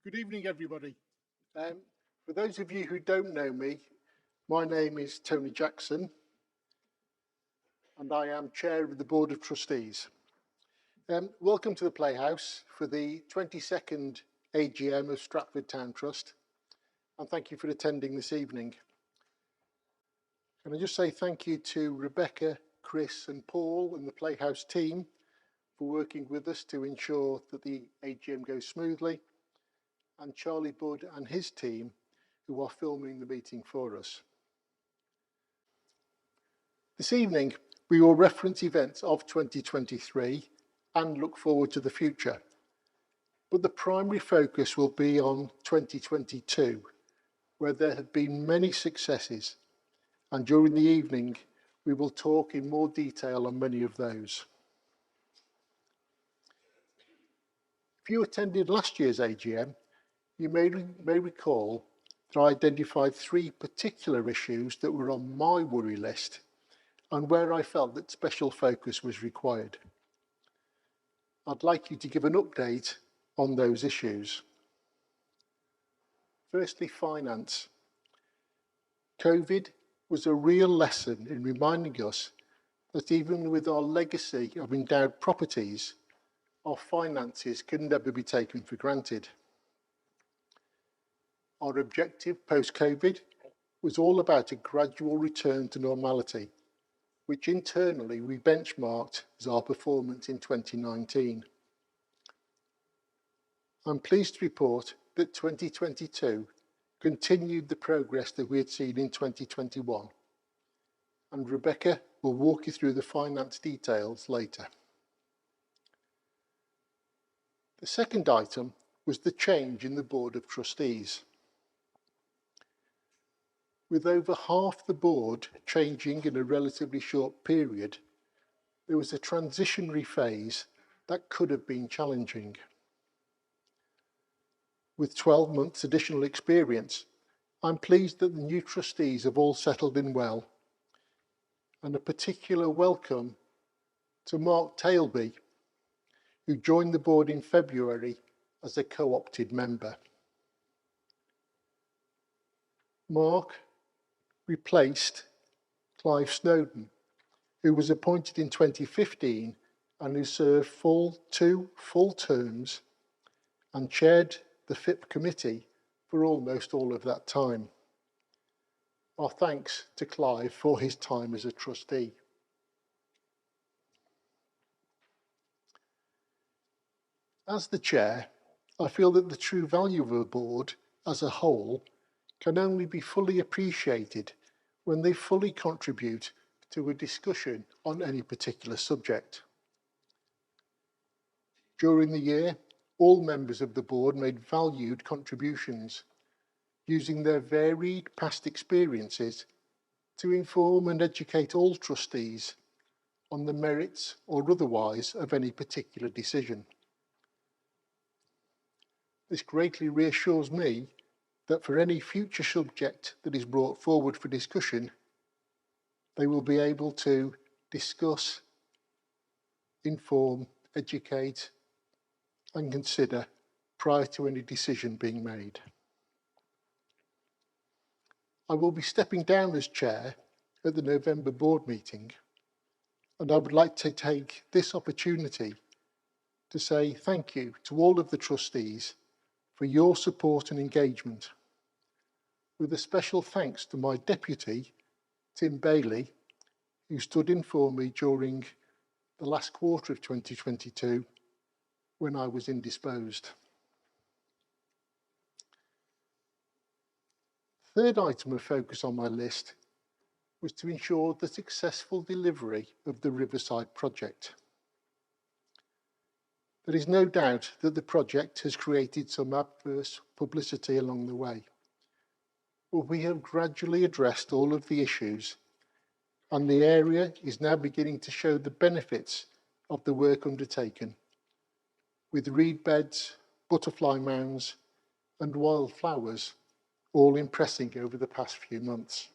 Good evening, everybody. For those of you who don't know me, my name is Tony Jackson, and I am Chair of the Board of Trustees. Welcome to the Playhouse for the 22nd AGM of Stratford Town Trust, and thank you for attending this evening. Can I just say thank you to Rebecca, Chris and Paul and the Playhouse team for working with us to ensure that the AGM goes smoothly, and Charlie Budd and his team who are filming the meeting for us. This evening, we will reference events of 2023 and look forward to the future. But the primary focus will be on 2022, where there have been many successes, and during the evening, we will talk in more detail on many of those. If you attended last year's AGM, you may recall that I identified three particular issues that were on my worry list and where I felt that special focus was required. I'd like you to give an update on those issues. Firstly, finance. COVID was a real lesson in reminding us that even with our legacy of endowed properties, our finances can never be taken for granted. Our objective post-COVID was all about a gradual return to normality, which internally we benchmarked as our performance in 2019. I'm pleased to report that 2022 continued the progress that we had seen in 2021, and Rebecca will walk you through the finance details later. The second item was the change in the Board of Trustees. With over half the board changing in a relatively short period, there was a transitionary phase that could have been challenging. With 12 months additional experience, I'm pleased that the new trustees have all settled in well, and a particular welcome to Mark Tailby, who joined the board in February as a co-opted member. Mark replaced Clive Snowden, who was appointed in 2015 and who served two full terms and chaired the FIP committee for almost all of that time. Our thanks to Clive for his time as a trustee. As the chair, I feel that the true value of a board as a whole can only be fully appreciated when they fully contribute to a discussion on any particular subject. During the year, all members of the board made valued contributions, using their varied past experiences to inform and educate all trustees on the merits or otherwise of any particular decision. This greatly reassures me that for any future subject that is brought forward for discussion, they will be able to discuss, inform, educate, and consider prior to any decision being made. I will be stepping down as chair at the November board meeting, and I would like to take this opportunity to say thank you to all of the trustees for your support and engagement, with a special thanks to my deputy, Tim Bailey, who stood in for me during the last quarter of 2022 when I was indisposed. Third item of focus on my list was to ensure the successful delivery of the Riverside project. There is no doubt that the project has created some adverse publicity along the way, but we have gradually addressed all of the issues, and the area is now beginning to show the benefits of the work undertaken, with reed beds, butterfly mounds, and wildflowers all impressing over the past few months.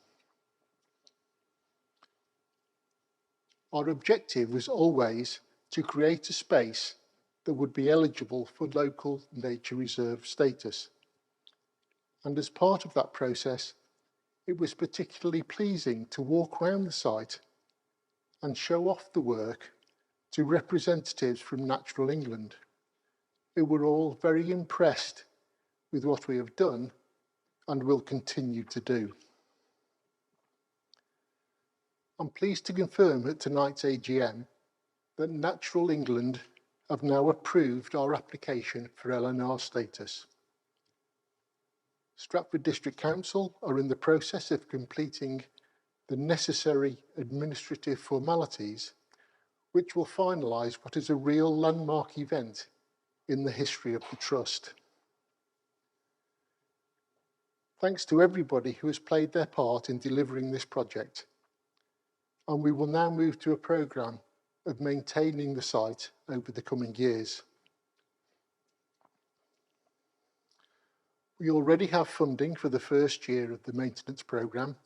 Our objective was always to create a space that would be eligible for local nature reserve status. And as part of that process, it was particularly pleasing to walk around the site and show off the work to representatives from Natural England, who were all very impressed with what we have done and will continue to do. I'm pleased to confirm at tonight's AGM that Natural England have now approved our application for LNR status. Stratford District Council are in the process of completing the necessary administrative formalities which will finalise what is a real landmark event in the history of the Trust. Thanks to everybody who has played their part in delivering this project, and we will now move to a programme of maintaining the site over the coming years. We already have funding for the first year of the maintenance programme,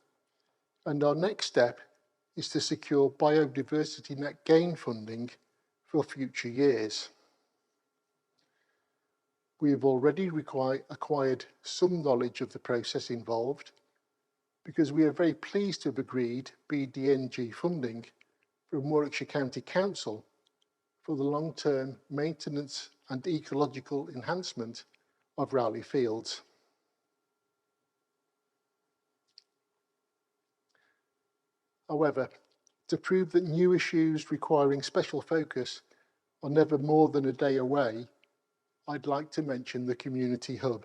and our next step is to secure biodiversity net gain funding for future years. We have already acquired some knowledge of the process involved, because we are very pleased to have agreed BDNG funding from Warwickshire County Council for the long-term maintenance and ecological enhancement of Rowley Fields. However, to prove that new issues requiring special focus are never more than a day away, I'd like to mention the community hub.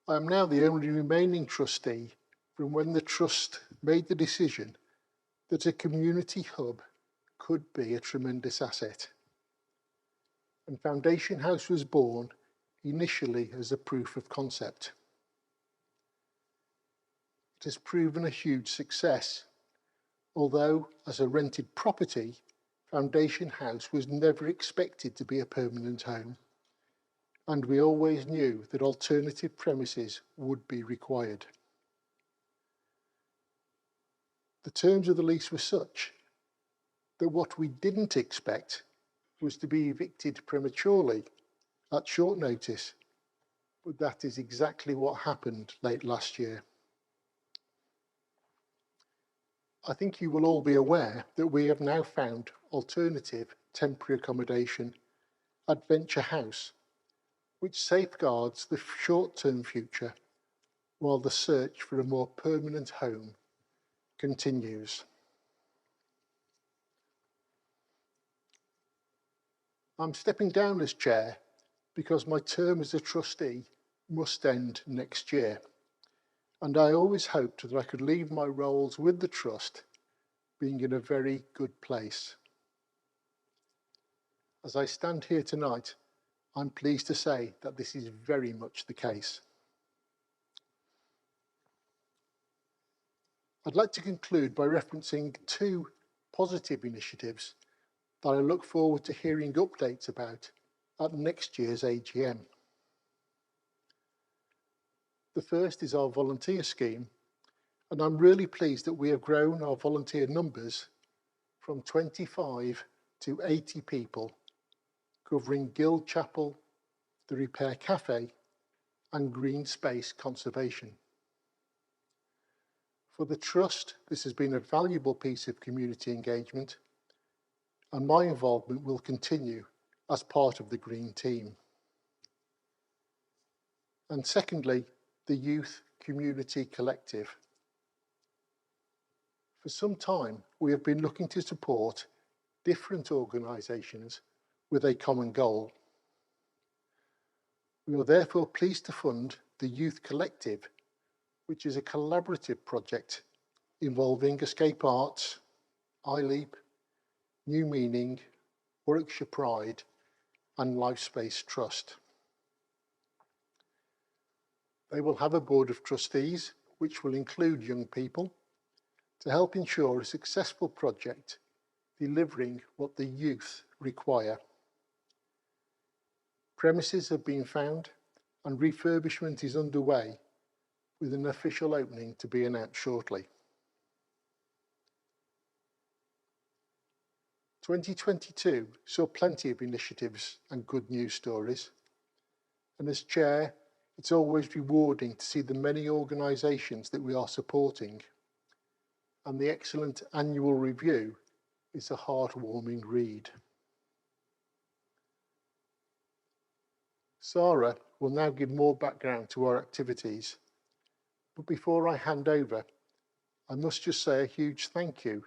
I am now the only remaining trustee from when the Trust made the decision that a community hub could be a tremendous asset. And Foundation House was born initially as a proof of concept. It has proven a huge success, although as a rented property, Foundation House was never expected to be a permanent home, and we always knew that alternative premises would be required. The terms of the lease were such that what we didn't expect was to be evicted prematurely at short notice, but that is exactly what happened late last year. I think you will all be aware that we have now found alternative temporary accommodation at Venture House, which safeguards the short-term future while the search for a more permanent home continues. I'm stepping down as chair because my term as a trustee must end next year, and I always hoped that I could leave my roles with the Trust being in a very good place. As I stand here tonight, I'm pleased to say that this is very much the case. I'd like to conclude by referencing two positive initiatives that I look forward to hearing updates about at next year's AGM. The first is our volunteer scheme, and I'm really pleased that we have grown our volunteer numbers from 25 to 80 people, covering Guild Chapel, the Repair Cafe, and green space conservation. For the Trust, this has been a valuable piece of community engagement, and my involvement will continue as part of the Green team. And secondly, the Youth Community Collective. For some time, we have been looking to support different organisations with a common goal. We are therefore pleased to fund the Youth Collective, which is a collaborative project involving Escape Arts, iLeap, New Meaning, Warwickshire Pride, and Lifespace Trust. They will have a board of trustees, which will include young people, to help ensure a successful project delivering what the youth require. Premises have been found and refurbishment is underway, with an official opening to be announced shortly. 2022 saw plenty of initiatives and good news stories. And as chair, it's always rewarding to see the many organisations that we are supporting. And the excellent annual review is a heartwarming read. Sarah will now give more background to our activities. But before I hand over, I must just say a huge thank you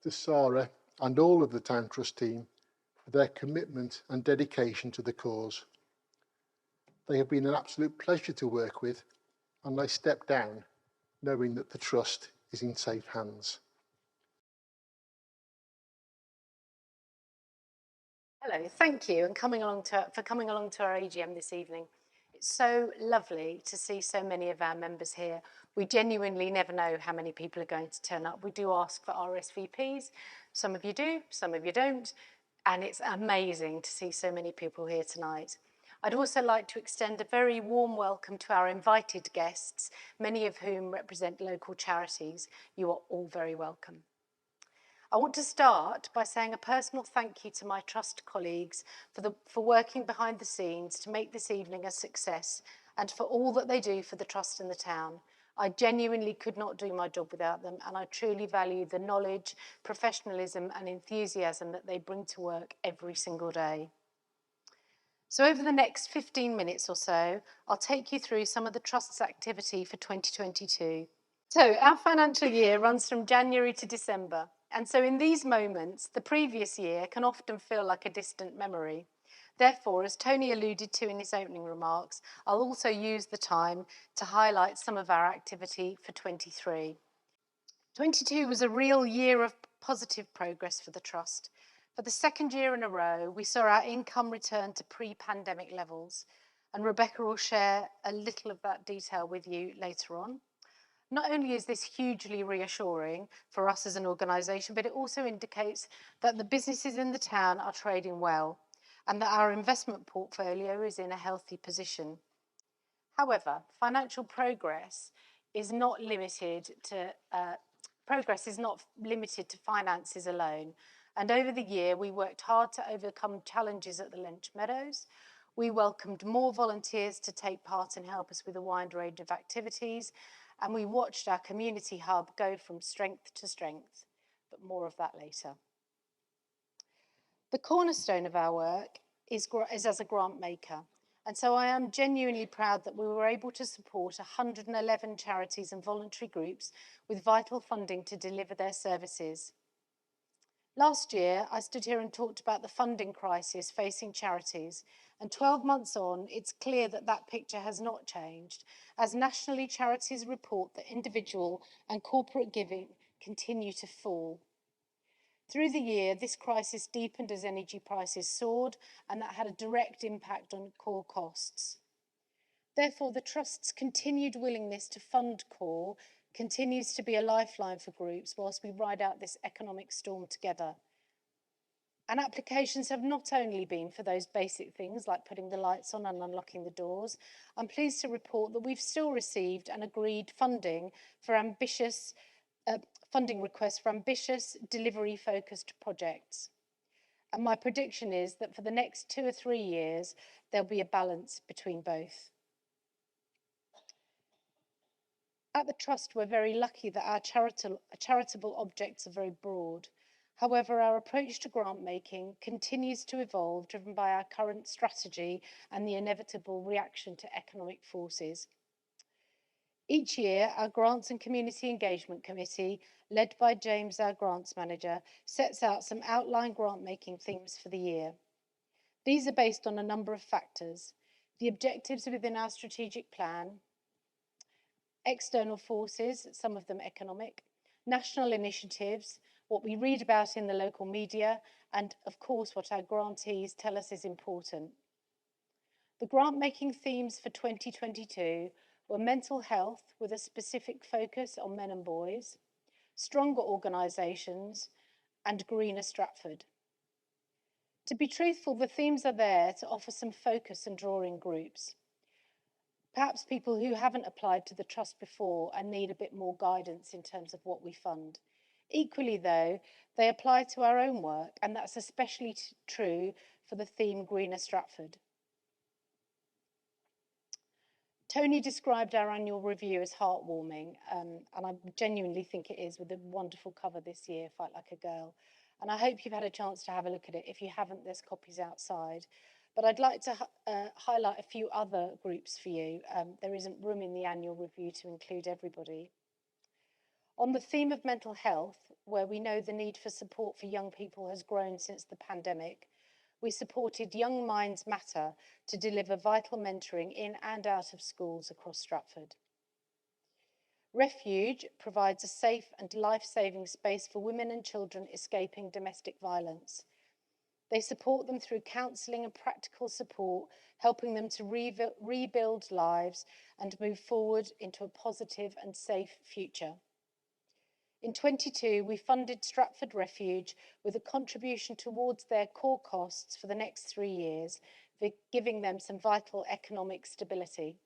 to Sarah and all of the Town Trust team for their commitment and dedication to the cause. They have been an absolute pleasure to work with, and I step down knowing that the Trust is in safe hands. Hello, thank you for coming along to our AGM this evening. It's so lovely to see so many of our members here. We genuinely never know how many people are going to turn up. We do ask for RSVPs. Some of you do, some of you don't. And it's amazing to see so many people here tonight. I'd also like to extend a very warm welcome to our invited guests, many of whom represent local charities. You are all very welcome. I want to start by saying a personal thank you to my Trust colleagues for working behind the scenes to make this evening a success and for all that they do for the Trust and the town. I genuinely could not do my job without them, and I truly value the knowledge, professionalism and enthusiasm that they bring to work every single day. So over the next 15 minutes or so, I'll take you through some of the Trust's activity for 2022. So our financial year runs from January to December. And so in these moments, the previous year can often feel like a distant memory. Therefore, as Tony alluded to in his opening remarks, I'll also use the time to highlight some of our activity for 23. 22 was a real year of positive progress for the Trust. For the second year in a row, we saw our income return to pre-pandemic levels. And Rebecca will share a little of that detail with you later on. Not only is this hugely reassuring for us as an organisation, but it also indicates that the businesses in the town are trading well and that our investment portfolio is in a healthy position. However, financial progress is not limited to finances alone. And over the year, we worked hard to overcome challenges at the Lynch Meadows. We welcomed more volunteers to take part and help us with a wide range of activities. And we watched our community hub go from strength to strength, but more of that later. The cornerstone of our work is as a grant maker. And so I am genuinely proud that we were able to support 111 charities and voluntary groups with vital funding to deliver their services. Last year, I stood here and talked about the funding crisis facing charities, and 12 months on, it's clear that that picture has not changed, as nationally charities report that individual and corporate giving continue to fall. Through the year, this crisis deepened as energy prices soared, and that had a direct impact on core costs. Therefore, the Trust's continued willingness to fund core continues to be a lifeline for groups whilst we ride out this economic storm together. And applications have not only been for those basic things like putting the lights on and unlocking the doors. I'm pleased to report that we've still received and agreed funding requests for ambitious delivery-focused projects. And my prediction is that for the next 2 or 3 years, there'll be a balance between both. At the Trust, we're very lucky that our charitable objects are very broad. However, our approach to grant making continues to evolve, driven by our current strategy and the inevitable reaction to economic forces. Each year, our Grants and Community Engagement Committee, led by James, our grants manager, sets out some outline grant making themes for the year. These are based on a number of factors: the objectives within our strategic plan, external forces, some of them economic, national initiatives, what we read about in the local media, and of course what our grantees tell us is important. The grant-making themes for 2022 were mental health with a specific focus on men and boys, stronger organisations, and greener Stratford. To be truthful, the themes are there to offer some focus and draw in groups. Perhaps people who haven't applied to the Trust before and need a bit more guidance in terms of what we fund. Equally, though, they apply to our own work, and that's especially true for the theme Greener Stratford. Tony described our annual review as heartwarming, and I genuinely think it is, with a wonderful cover this year, Fight Like a Girl. And I hope you've had a chance to have a look at it. If you haven't, there's copies outside. But I'd like to highlight a few other groups for you. There isn't room in the annual review to include everybody. On the theme of mental health, where we know the need for support for young people has grown since the pandemic, we supported Young Minds Matter to deliver vital mentoring in and out of schools across Stratford. Refuge provides a safe and life-saving space for women and children escaping domestic violence. They support them through counselling and practical support, helping them to rebuild lives and move forward into a positive and safe future. In 22, we funded Stratford Refuge with a contribution towards their core costs for the next 3 years, giving them some vital economic stability.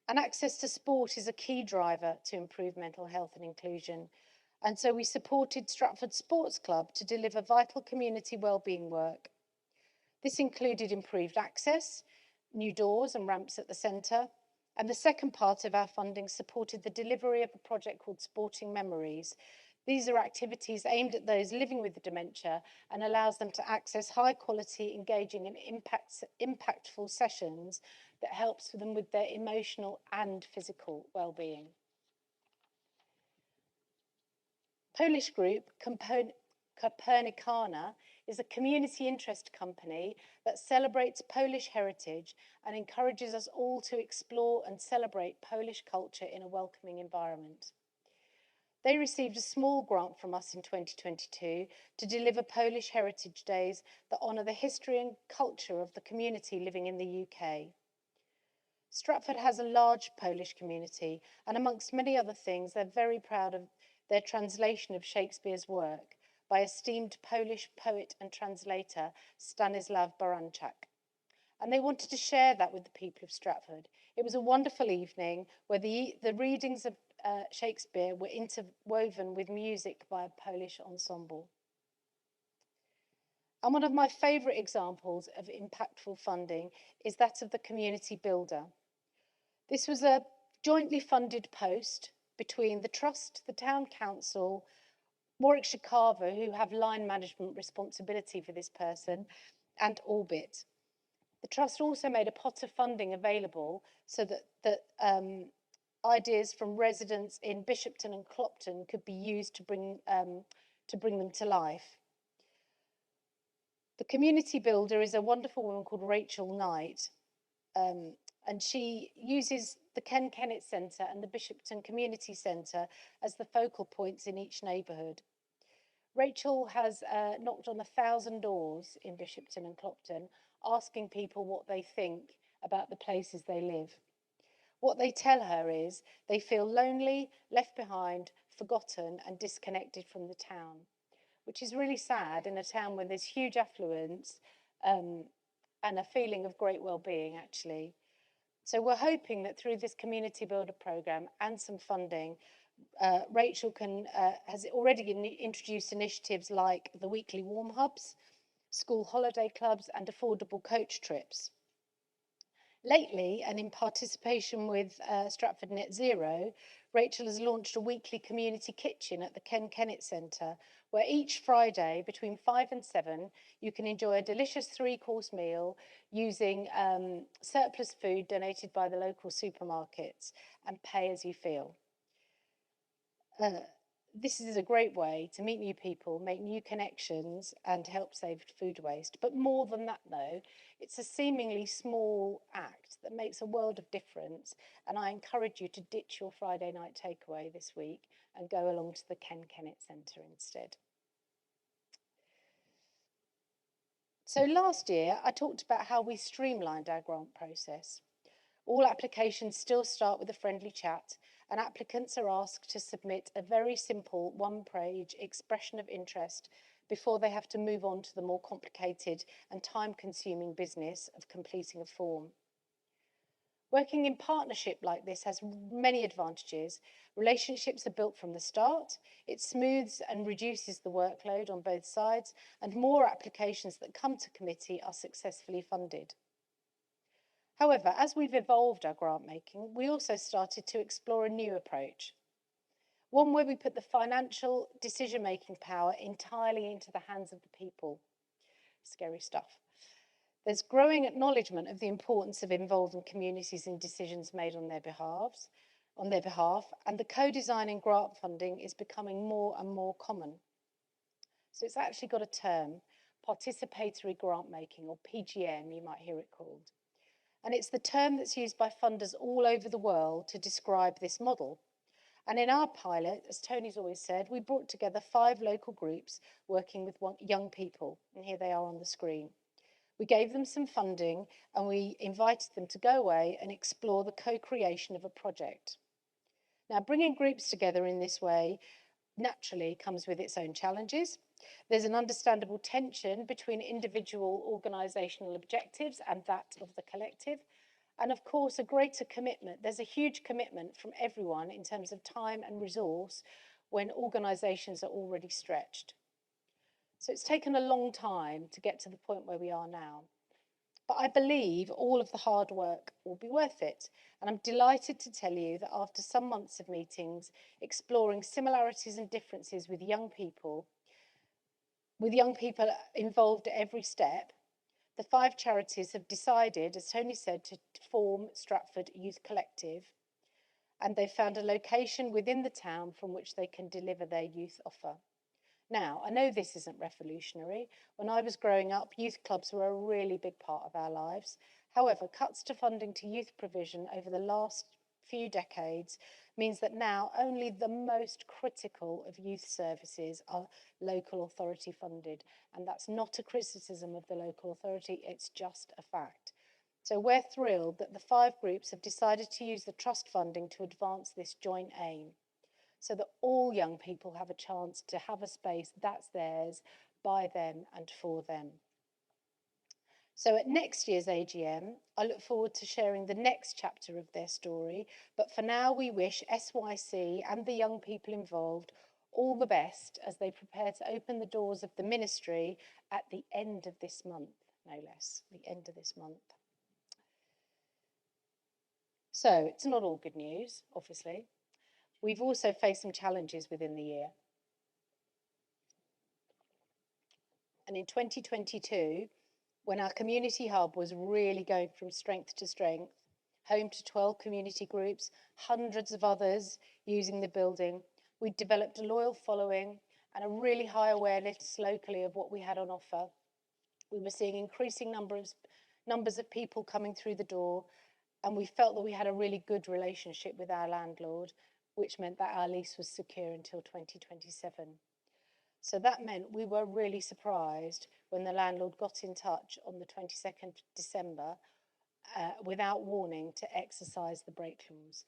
And access to sport is a key driver to improve mental health and inclusion. And so we supported Stratford Sports Club to deliver vital community wellbeing work. This included improved access, new doors and ramps at the centre, and the second part of our funding supported the delivery of a project called Sporting Memories. These are activities aimed at those living with dementia and allows them to access high quality, engaging and impactful sessions that helps them with their emotional and physical well-being. Polish group Copernicana is a community interest company that celebrates Polish heritage and encourages us all to explore and celebrate Polish culture in a welcoming environment. They received a small grant from us in 2022 to deliver Polish Heritage Days that honour the history and culture of the community living in the UK. Stratford has a large Polish community, and amongst many other things, they're very proud of their translation of Shakespeare's work by esteemed Polish poet and translator Stanislaw Baranczak. And they wanted to share that with the people of Stratford. It was a wonderful evening where the readings of Shakespeare were interwoven with music by a Polish ensemble. And one of my favourite examples of impactful funding is that of the Community Builder. This was a jointly funded post between the Trust, the Town Council, Warwickshire Carver, who have line management responsibility for this person, and Orbit. The Trust also made a pot of funding available so that ideas from residents in Bishopton and Clopton could be used to bring them to life. The Community Builder is a wonderful woman called Rachel Knight, and she uses the Ken Kennett Centre and the Bishopton Community Centre as the focal points in each neighbourhood. Rachel has knocked on 1,000 doors in Bishopton and Clopton, asking people what they think about the places they live. What they tell her is they feel lonely, left behind, forgotten and disconnected from the town, which is really sad in a town where there's huge affluence and a feeling of great well-being, actually. So we're hoping that through this Community Builder programme and some funding, Rachel has already introduced initiatives like the weekly warm hubs, school holiday clubs and affordable coach trips. Lately, and in participation with Stratford Net Zero, Rachel has launched a weekly community kitchen at the Ken Kennett Centre, where each Friday between 5 and 7 you can enjoy a delicious 3-course meal using surplus food donated by the local supermarkets and pay as you feel. This is a great way to meet new people, make new connections and help save food waste. But more than that though, it's a seemingly small act that makes a world of difference, and I encourage you to ditch your Friday night takeaway this week and go along to the Ken Kennett Centre instead. So last year I talked about how we streamlined our grant process. All applications still start with a friendly chat, and applicants are asked to submit a very simple 1-page expression of interest before they have to move on to the more complicated and time-consuming business of completing a form. Working in partnership like this has many advantages. Relationships are built from the start, it smooths and reduces the workload on both sides, and more applications that come to committee are successfully funded. However, as we've evolved our grant making, we also started to explore a new approach. One where we put the financial decision-making power entirely into the hands of the people. Scary stuff. There's growing acknowledgement of the importance of involving communities in decisions made on their behalf, and the co-designing grant funding is becoming more and more common. So it's actually got a term, participatory grant making, or PGM, you might hear it called. And it's the term that's used by funders all over the world to describe this model. And in our pilot, as Tony's always said, we brought together 5 local groups working with young people. And here they are on the screen. We gave them some funding and we invited them to go away and explore the co-creation of a project. Now, bringing groups together in this way naturally comes with its own challenges. There's an understandable tension between individual organisational objectives and that of the collective. And of course, a greater commitment. There's a huge commitment from everyone in terms of time and resource when organisations are already stretched. So it's taken a long time to get to the point where we are now. But I believe all of the hard work will be worth it. And I'm delighted to tell you that after some months of meetings, exploring similarities and differences with young people involved at every step, the 5 charities have decided, as Tony said, to form Stratford Youth Collective, and they've found a location within the town from which they can deliver their youth offer. Now, I know this isn't revolutionary. When I was growing up, youth clubs were a really big part of our lives. However, cuts to funding to youth provision over the last few decades means that now only the most critical of youth services are local authority funded. And that's not a criticism of the local authority, it's just a fact. So we're thrilled that the 5 groups have decided to use the trust funding to advance this joint aim, so that all young people have a chance to have a space that's theirs, by them and for them. So at next year's AGM, I look forward to sharing the next chapter of their story, but for now we wish SYC and the young people involved all the best as they prepare to open the doors of the ministry at the end of this month, no less, the end of this month. So it's not all good news, obviously. We've also faced some challenges within the year. And in 2022, when our community hub was really going from strength to strength, home to 12 community groups, hundreds of others using the building, we developed a loyal following and a really high awareness locally of what we had on offer. We were seeing increasing numbers of people coming through the door, and we felt that we had a really good relationship with our landlord, which meant that our lease was secure until 2027. So that meant we were really surprised when the landlord got in touch on the 22nd of December without warning to exercise the break clause.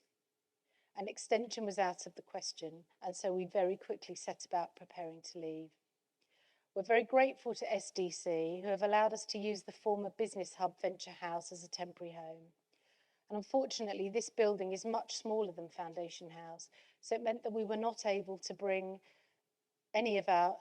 An extension was out of the question, and so we very quickly set about preparing to leave. We're very grateful to SDC, who have allowed us to use the former business hub Venture House as a temporary home. And unfortunately, this building is much smaller than Foundation House, so it meant that we were not able to bring any of our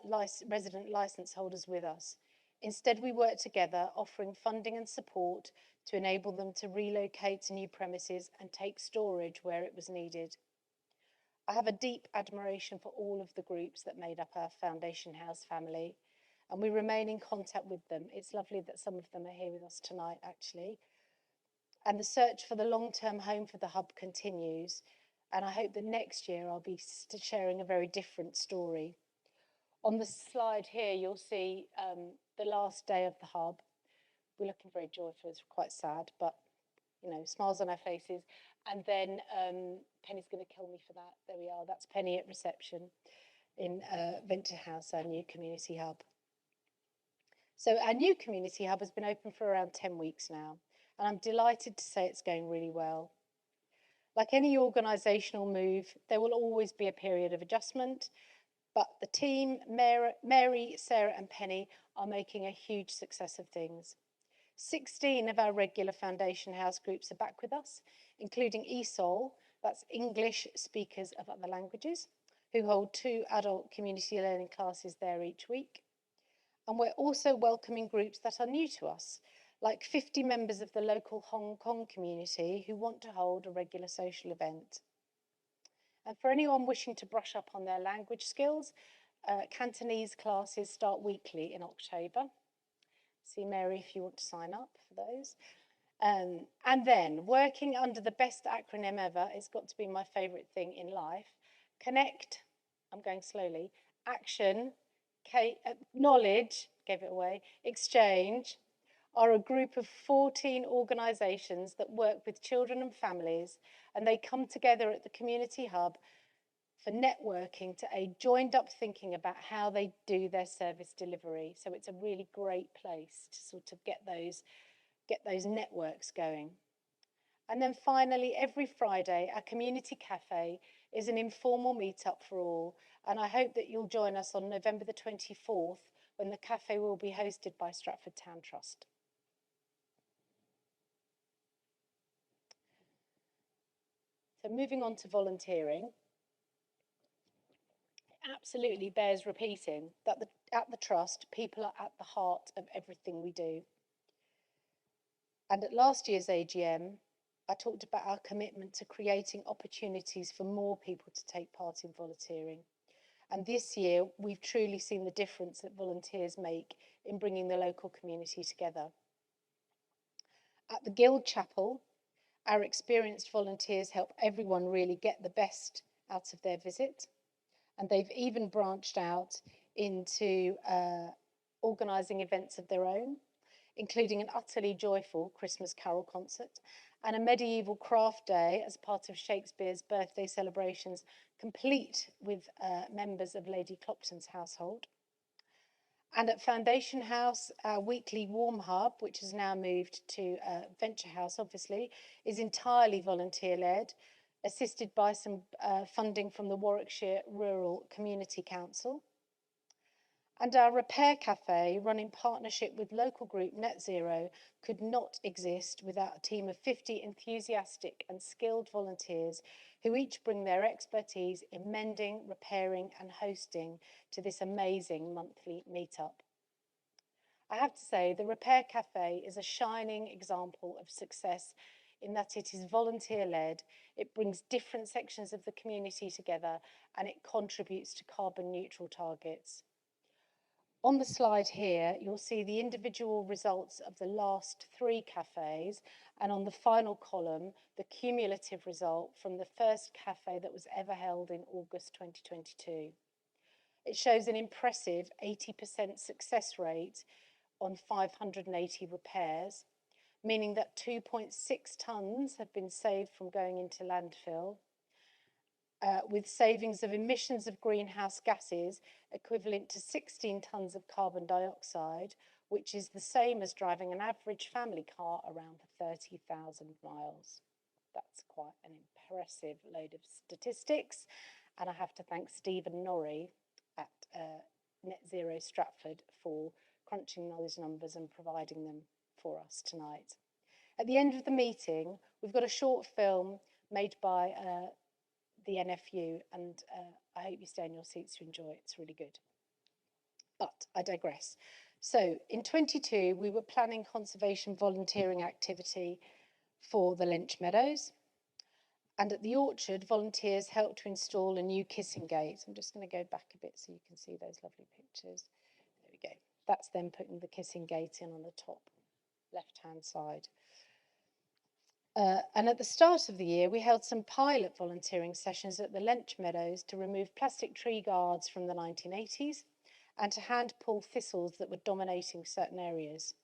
resident licence holders with us. Instead, we worked together, offering funding and support to enable them to relocate to new premises and take storage where it was needed. I have a deep admiration for all of the groups that made up our Foundation House family, and we remain in contact with them. It's lovely that some of them are here with us tonight, actually. And the search for the long-term home for the hub continues, and I hope that next year I'll be sharing a very different story. On the slide here, you'll see the last day of the hub. We're looking very joyful, it's quite sad, but you know, smiles on our faces. And then Penny's going to kill me for that. There we are, that's Penny at reception in Venture House, our new community hub. So our new community hub has been open for around 10 weeks now, and I'm delighted to say it's going really well. Like any organisational move, there will always be a period of adjustment, but the team, Mary, Sarah and Penny, are making a huge success of things. 16 of our regular Foundation House groups are back with us, including ESOL, that's English Speakers of Other Languages, who hold 2 adult community learning classes there each week. And we're also welcoming groups that are new to us, like 50 members of the local Hong Kong community who want to hold a regular social event. And for anyone wishing to brush up on their language skills, Cantonese classes start weekly in October. See Mary if you want to sign up for those. And then, working under the best acronym ever, it's got to be my favourite thing in life. Connect, I'm going slowly, action, knowledge, gave it away, exchange, are a group of 14 organisations that work with children and families, and they come together at the community hub for networking to aid joined up thinking about how they do their service delivery. So it's a really great place to sort of get those networks going. And then finally, every Friday, our community cafe is an informal meetup for all. And I hope that you'll join us on November the 24th when the cafe will be hosted by Stratford Town Trust. So moving on to volunteering, it absolutely bears repeating that at the Trust, people are at the heart of everything we do. And at last year's AGM, I talked about our commitment to creating opportunities for more people to take part in volunteering. And this year, we've truly seen the difference that volunteers make in bringing the local community together. At the Guild Chapel, our experienced volunteers help everyone really get the best out of their visit. And they've even branched out into organising events of their own, including an utterly joyful Christmas carol concert and a medieval craft day as part of Shakespeare's birthday celebrations, complete with members of Lady Clopton's household. And at Foundation House, our weekly warm hub, which has now moved to Venture House, obviously, is entirely volunteer-led, assisted by some funding from the Warwickshire Rural Community Council. And our repair cafe, run in partnership with local group Net Zero, could not exist without a team of 50 enthusiastic and skilled volunteers who each bring their expertise in mending, repairing and hosting to this amazing monthly meetup. I have to say, the Repair Cafe is a shining example of success in that it is volunteer-led, it brings different sections of the community together, and it contributes to carbon neutral targets. On the slide here, you'll see the individual results of the last 3 cafes, and on the final column, the cumulative result from the first cafe that was ever held in August 2022. It shows an impressive 80% success rate on 580 repairs, meaning that 2.6 tonnes have been saved from going into landfill, with savings of emissions of greenhouse gases equivalent to 16 tonnes of carbon dioxide, which is the same as driving an average family car around 30,000 miles. That's quite an impressive load of statistics. And I have to thank Stephen Norrie at Net Zero Stratford for crunching those numbers and providing them for us tonight. At the end of the meeting, we've got a short film made by the NFU, and I hope you stay in your seats to enjoy it. It's really good. But I digress. So in 22, we were planning conservation volunteering activity for the Lynch Meadows. And at the Orchard, volunteers helped to install a new kissing gate. I'm just going to go back a bit so you can see those lovely pictures. There we go. That's them putting the kissing gate in on the top left-hand side. And at the start of the year, we held some pilot volunteering sessions at the Lynch Meadows to remove plastic tree guards from the 1980s and to hand pull thistles that were dominating certain areas.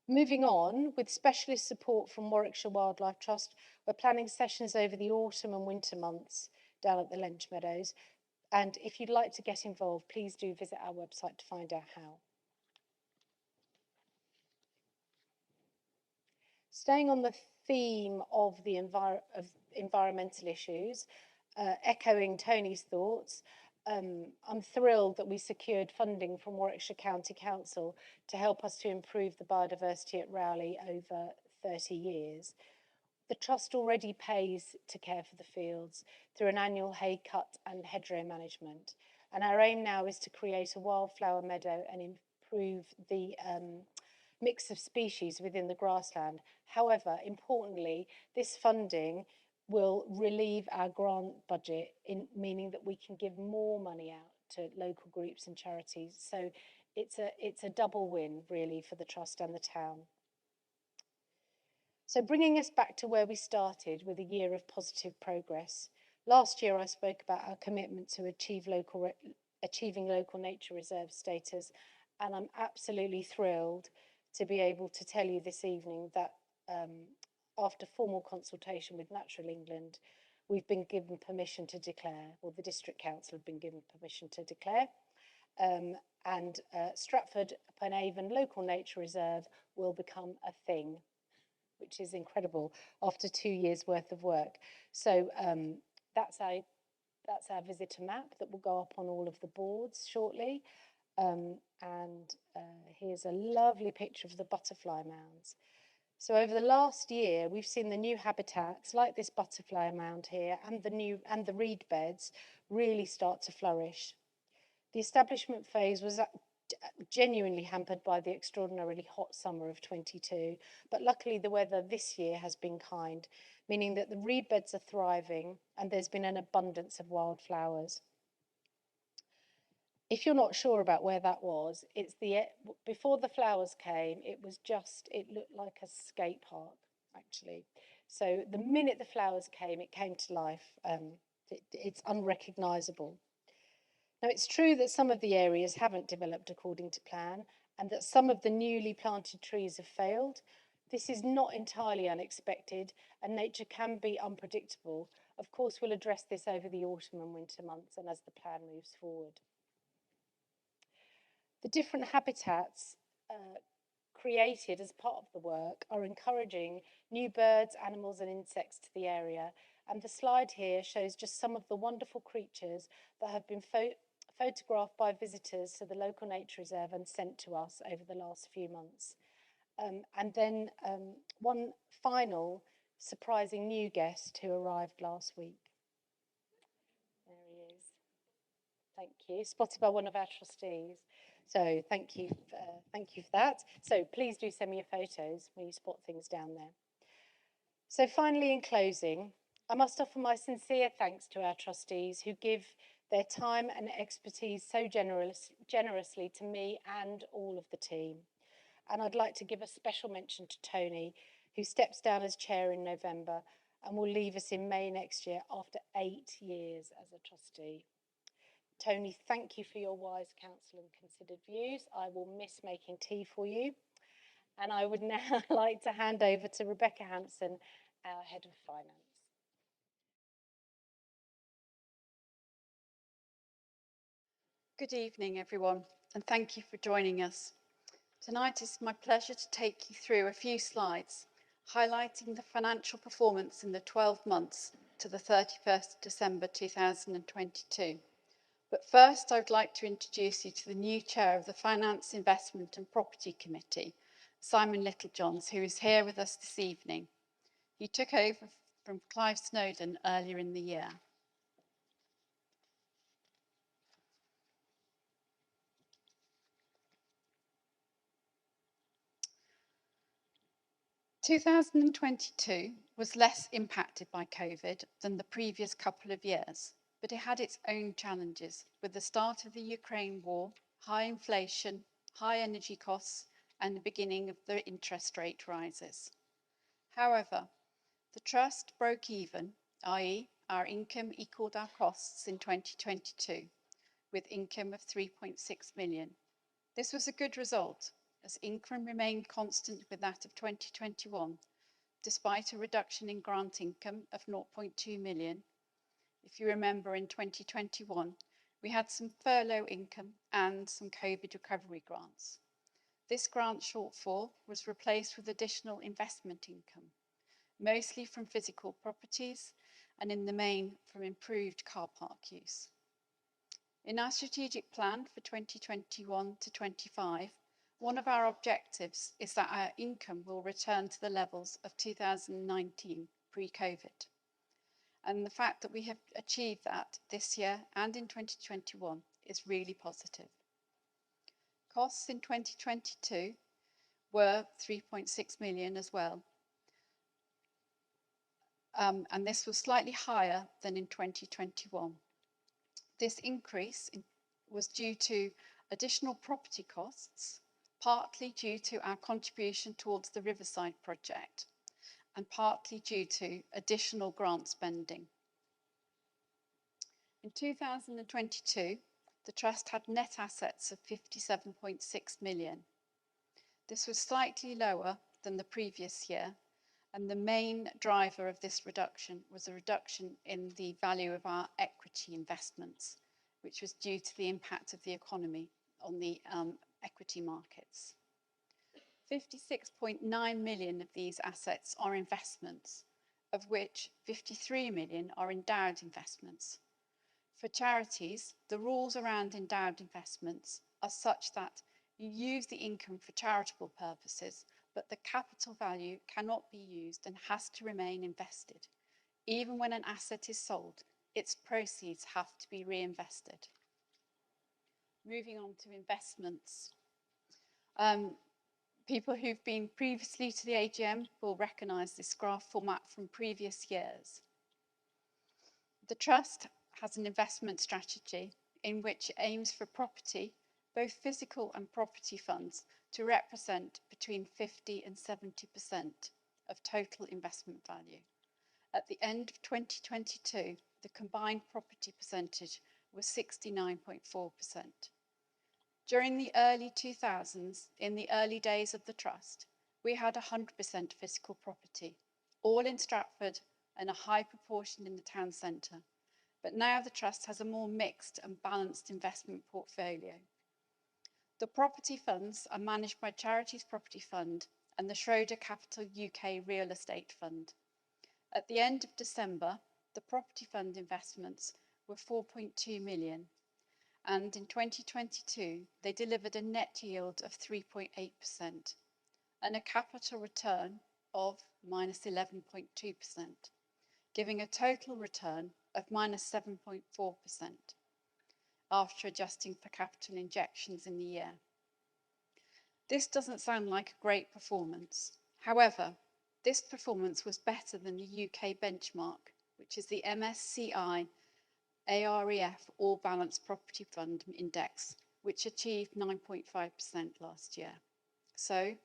Moving on, with specialist support from Warwickshire Wildlife Trust, we're planning sessions over the autumn and winter months down at the Lynch Meadows. And if you'd like to get involved, please do visit our website to find out how. Staying on the theme of the environmental issues, echoing Tony's thoughts, I'm thrilled that we secured funding from Warwickshire County Council to help us to improve the biodiversity at Rowley over 30 years. The Trust already pays to care for the fields through an annual hay cut and hedgerow management. And our aim now is to create a wildflower meadow and improve the mix of species within the grassland. However, importantly, this funding will relieve our grant budget, meaning that we can give more money out to local groups and charities. So it's a double win, really, for the Trust and the town. So bringing us back to where we started with a year of positive progress. Last year, I spoke about our commitment to achieving local nature reserve status, and I'm absolutely thrilled to be able to tell you this evening that after formal consultation with Natural England, we've been given permission to declare, or the District Council have been given permission to declare, and Stratford upon Avon Local Nature Reserve will become a thing, which is incredible after 2 years worth of work. So that's our visitor map that will go up on all of the boards shortly. Here's a lovely picture of the butterfly mounds. So over the last year, we've seen the new habitats like this butterfly mound here and the reed beds really start to flourish. The establishment phase was genuinely hampered by the extraordinarily hot summer of 22, but luckily the weather this year has been kind, meaning that the reed beds are thriving and there's been an abundance of wildflowers. If you're not sure about where that was, before the flowers came, it looked like a skate park, actually. So the minute the flowers came, it came to life. It's unrecognisable. Now, it's true that some of the areas haven't developed according to plan and that some of the newly planted trees have failed. This is not entirely unexpected, and nature can be unpredictable. Of course, we'll address this over the autumn and winter months and as the plan moves forward. The different habitats created as part of the work are encouraging new birds, animals and insects to the area, and the slide here shows just some of the wonderful creatures that have been photographed by visitors to the local nature reserve and sent to us over the last few months. And then one final surprising new guest who arrived last week. There he is. Thank you. Spotted by one of our trustees. So thank you for that. So please do send me your photos when you spot things down there. So finally, in closing, I must offer my sincere thanks to our trustees who give their time and expertise so generously to me and all of the team. And I'd like to give a special mention to Tony, who steps down as chair in November and will leave us in May next year after 8 years as a trustee. Tony, thank you for your wise counsel and considered views. I will miss making tea for you. And I would now like to hand over to Rebecca Hampson, our Head of Finance. Good evening, everyone, and thank you for joining us. Tonight it's my pleasure to take you through a few slides highlighting the financial performance in the 12 months to the 31st of December 2022. But first, I would like to introduce you to the new chair of the Finance, Investment and Property Committee, Simon Littlejohns, who is here with us this evening. He took over from Clive Snowden earlier in the year. 2022 was less impacted by COVID than the previous couple of years, but it had its own challenges with the start of the Ukraine war, high inflation, high energy costs, and the beginning of the interest rate rises. However, the Trust broke even, i.e. our income equalled our costs in 2022, with income of 3.6 million. This was a good result, as income remained constant with that of 2021, despite a reduction in grant income of 0.2 million. If you remember, in 2021, we had some furlough income and some COVID recovery grants. This grant shortfall was replaced with additional investment income, mostly from physical properties and in the main from improved car park use. In our strategic plan for 2021 to 25, one of our objectives is that our income will return to the levels of 2019 pre-COVID. And the fact that we have achieved that this year and in 2021 is really positive. Costs in 2022 were 3.6 million as well. And this was slightly higher than in 2021. This increase was due to additional property costs, partly due to our contribution towards the Riverside project, and partly due to additional grant spending. In 2022, the Trust had net assets of 57.6 million. This was slightly lower than the previous year, and the main driver of this reduction was a reduction in the value of our equity investments, which was due to the impact of the economy on the equity markets. 56.9 million of these assets are investments, of which 53 million are endowed investments. For charities, the rules around endowed investments are such that you use the income for charitable purposes, but the capital value cannot be used and has to remain invested. Even when an asset is sold, its proceeds have to be reinvested. Moving on to investments. People who've been previously to the AGM will recognise this graph format from previous years. The Trust has an investment strategy in which it aims for property, both physical and property funds, to represent between 50 and 70% of total investment value. At the end of 2022, the combined property percentage was 69.4%. During the early 2000s, in the early days of the Trust, we had 100% physical property, all in Stratford and a high proportion in the town centre. But now the Trust has a more mixed and balanced investment portfolio. The property funds are managed by Charities Property Fund and the Schroeder Capital UK Real Estate Fund. At the end of December, the property fund investments were 4.2 million, and in 2022 they delivered a net yield of 3.8% and a capital return of -11.2%, giving a total return of -7.4% after adjusting for capital injections in the year. This doesn't sound like a great performance. However, this performance was better than the UK benchmark, which is the MSCI AREF All Balanced Property Fund Index, which achieved 9.5% last year. So,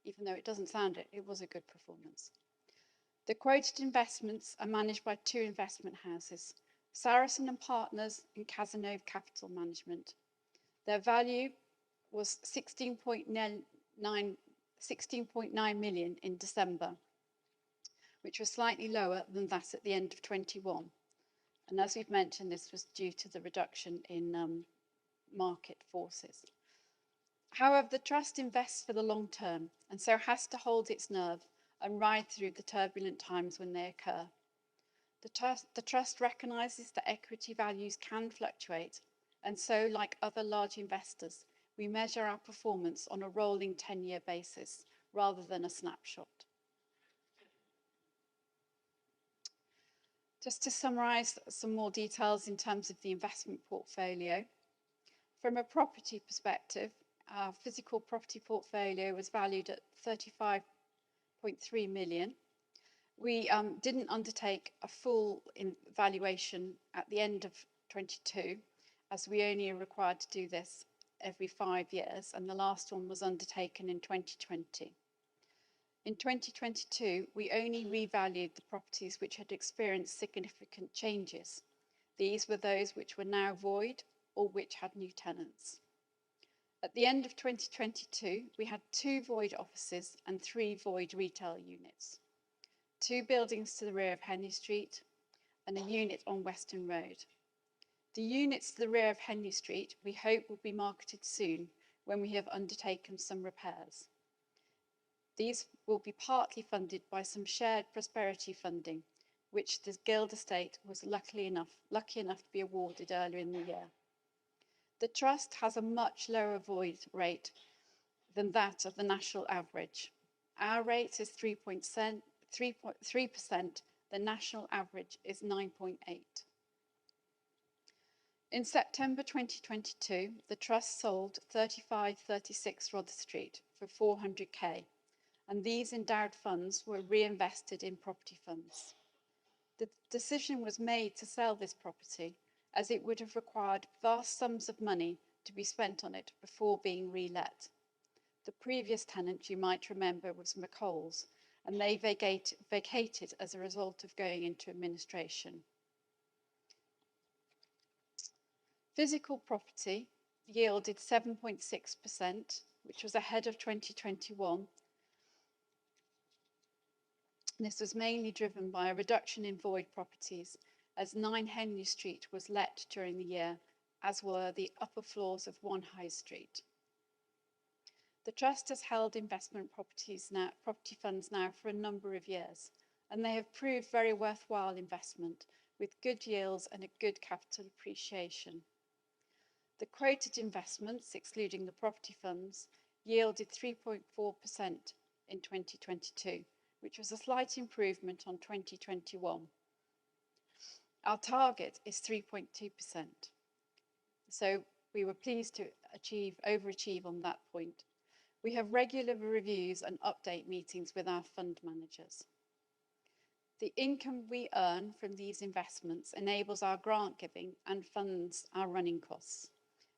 even though it doesn't sound it, it was a good performance. The quoted investments are managed by two investment houses, Saracen and Partners and Cazenove Capital Management. Their value was 16.9 million in December, which was slightly lower than that at the end of 21. And as we've mentioned, this was due to the reduction in market forces. However, the Trust invests for the long term and so has to hold its nerve and ride through the turbulent times when they occur. The Trust recognises that equity values can fluctuate, and so, like other large investors, we measure our performance on a rolling 10-year basis rather than a snapshot. Just to summarise some more details in terms of the investment portfolio. From a property perspective, our physical property portfolio was valued at 35.3 million. We didn't undertake a full valuation at the end of 22, as we only are required to do this every 5 years, and the last one was undertaken in 2020. In 2022, we only revalued the properties which had experienced significant changes. These were those which were now void or which had new tenants. At the end of 2022, we had 2 void offices and 3 void retail units, 2 buildings to the rear of Henley Street and a unit on Weston Road. The units to the rear of Henley Street we hope will be marketed soon when we have undertaken some repairs. These will be partly funded by some shared prosperity funding, which the Guild estate was lucky enough to be awarded earlier in the year. The Trust has a much lower void rate than that of the national average. Our rate is 3.3%, the national average is 9.8%. In September 2022, the Trust sold 3536 Rother Street for 400k, and these endowed funds were reinvested in property funds. The decision was made to sell this property as it would have required vast sums of money to be spent on it before being re-let. The previous tenant, you might remember, was McColl's, and they vacated as a result of going into administration. Physical property yielded 7.6%, which was ahead of 2021. This was mainly driven by a reduction in void properties, as 9 Henry Street was let during the year, as were the upper floors of 1 High Street. The Trust has held investment property funds now for a number of years, and they have proved very worthwhile investment with good yields and a good capital appreciation. The quoted investments, excluding the property funds, yielded 3.4% in 2022, which was a slight improvement on 2021. Our target is 3.2%. So we were pleased to overachieve on that point. We have regular reviews and update meetings with our fund managers. The income we earn from these investments enables our grant giving and funds our running costs.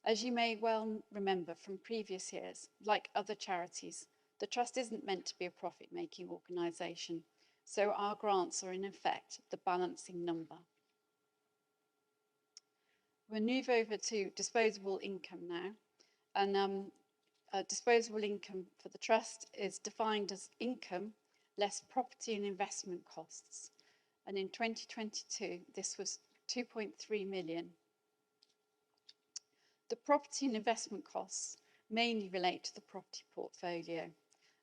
As you may well remember from previous years, like other charities, the Trust isn't meant to be a profit-making organisation, so our grants are in effect the balancing number. We'll move over to disposable income now, and disposable income for the Trust is defined as income less property and investment costs, and in 2022 this was 2.3 million. The property and investment costs mainly relate to the property portfolio,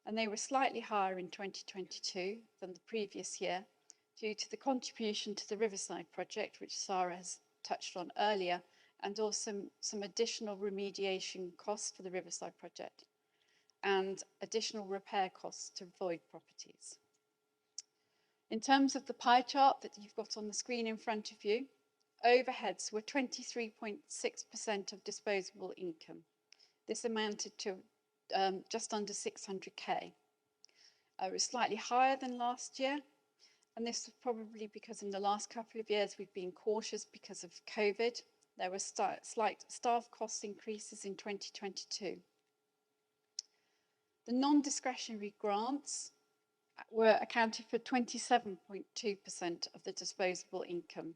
and they were slightly higher in 2022 than the previous year due to the contribution to the Riverside project, which Sarah has touched on earlier, and also some additional remediation costs for the Riverside project and additional repair costs to void properties. In terms of the pie chart that you've got on the screen in front of you, overheads were 23.6% of disposable income. This amounted to just under 600k. It was slightly higher than last year, and this was probably because in the last couple of years we've been cautious because of COVID. There were slight staff cost increases in 2022. The non-discretionary grants were accounted for 27.2% of the disposable income,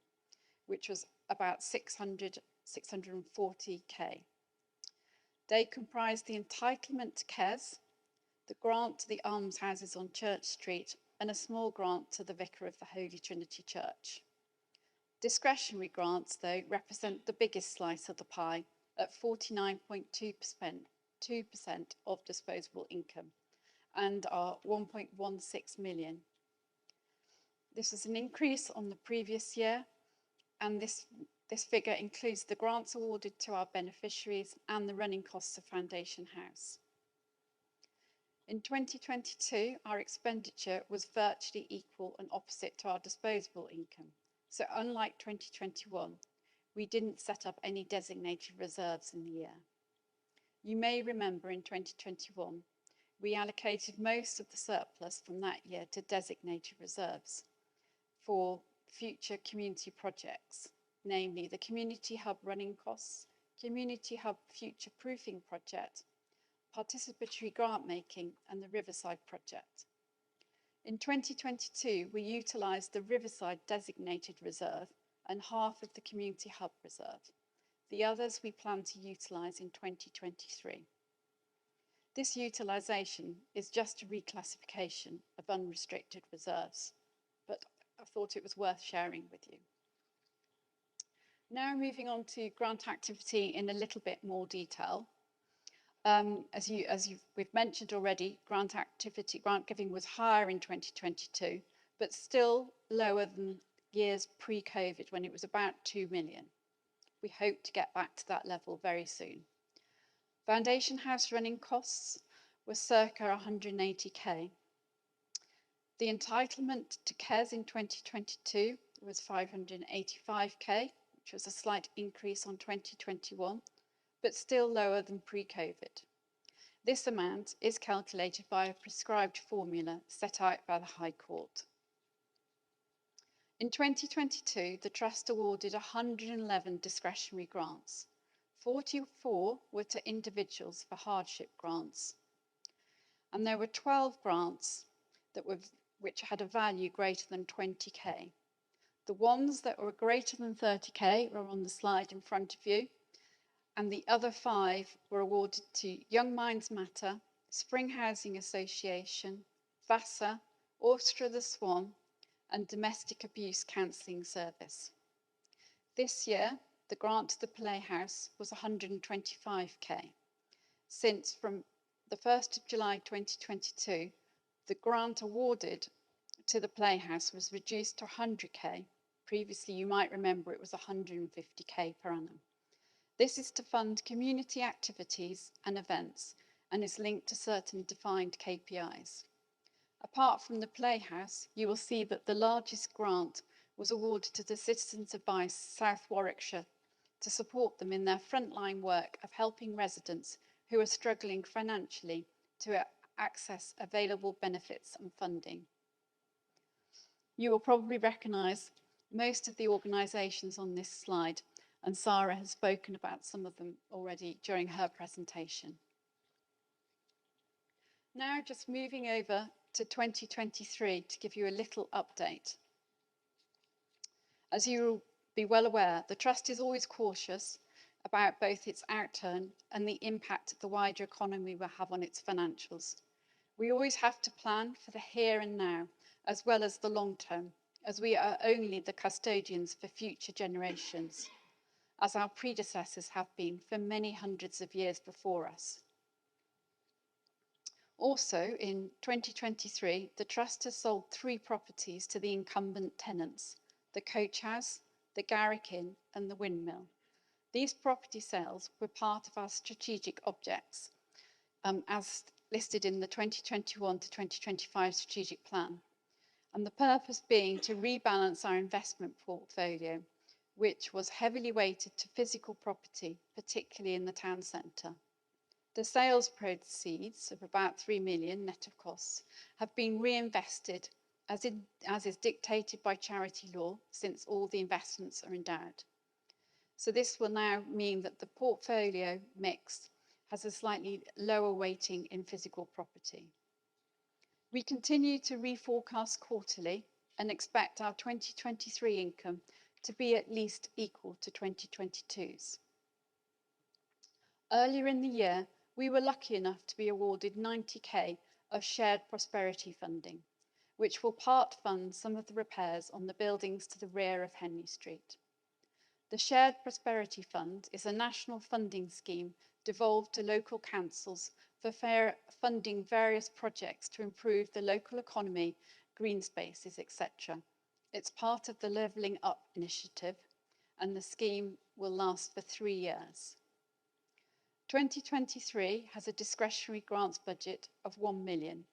which was about 640k. They comprised the entitlement to KES, the grant to the almshouses on Church Street, and a small grant to the Vicar of the Holy Trinity Church. Discretionary grants, though, represent the biggest slice of the pie at 49.2% of disposable income and are 1.16 million. This is an increase on the previous year, and this figure includes the grants awarded to our beneficiaries and the running costs of Foundation House. In 2022, our expenditure was virtually equal and opposite to our disposable income. So unlike 2021, we didn't set up any designated reserves in the year. You may remember in 2021, we allocated most of the surplus from that year to designated reserves for future community projects, namely the Community Hub running costs, Community Hub future proofing project, participatory grant making, and the Riverside project. In 2022, we utilised the Riverside designated reserve and half of the Community Hub reserve. The others we plan to utilise in 2023. This utilisation is just a reclassification of unrestricted reserves, but I thought it was worth sharing with you. Now moving on to grant activity in a little bit more detail. As we've mentioned already, grant giving was higher in 2022, but still lower than years pre-COVID when it was about 2 million. We hope to get back to that level very soon. Foundation house running costs were circa 180k. The entitlement to CARES in 2022 was 585k, which was a slight increase on 2021, but still lower than pre-COVID. This amount is calculated by a prescribed formula set out by the High Court. In 2022, the Trust awarded 111 discretionary grants. 44 were to individuals for hardship grants. And there were 12 grants which had a value greater than 20k. The ones that were greater than 30k are on the slide in front of you, and the other 5 were awarded to Young Minds Matter, Spring Housing Association, VASA, Austria the Swan, and Domestic Abuse Counselling Service. This year, the grant to the Playhouse was 125k, since from the 1st of July 2022, the grant awarded to the Playhouse was reduced to 100k. Previously, you might remember it was 150k per annum. This is to fund community activities and events and is linked to certain defined KPIs. Apart from the Playhouse, you will see that the largest grant was awarded to the Citizens Advice South Warwickshire to support them in their frontline work of helping residents who are struggling financially to access available benefits and funding. You will probably recognise most of the organisations on this slide, and Sarah has spoken about some of them already during her presentation. Now just moving over to 2023 to give you a little update. As you will be well aware, the Trust is always cautious about both its outturn and the impact the wider economy will have on its financials. We always have to plan for the here and now, as well as the long term, as we are only the custodians for future generations, as our predecessors have been for many hundreds of years before us. Also, in 2023, the Trust has sold 3 properties to the incumbent tenants, the Coach House, the Garrick Inn and the Windmill. These property sales were part of our strategic objects, as listed in the 2021 to 2025 strategic plan, and the purpose being to rebalance our investment portfolio, which was heavily weighted to physical property, particularly in the town centre. The sales proceeds of about 3 million net of costs have been reinvested as is dictated by charity law, since all the investments are endowed. So this will now mean that the portfolio mix has a slightly lower weighting in physical property. We continue to reforecast quarterly and expect our 2023 income to be at least equal to 2022's. Earlier in the year, we were lucky enough to be awarded 90k of shared prosperity funding, which will part fund some of the repairs on the buildings to the rear of Henley Street. The Shared Prosperity Fund is a national funding scheme devolved to local councils for funding various projects to improve the local economy, green spaces, etc. It's part of the Levelling Up initiative, and the scheme will last for 3 years. 2023 has a discretionary grants budget of 1 million,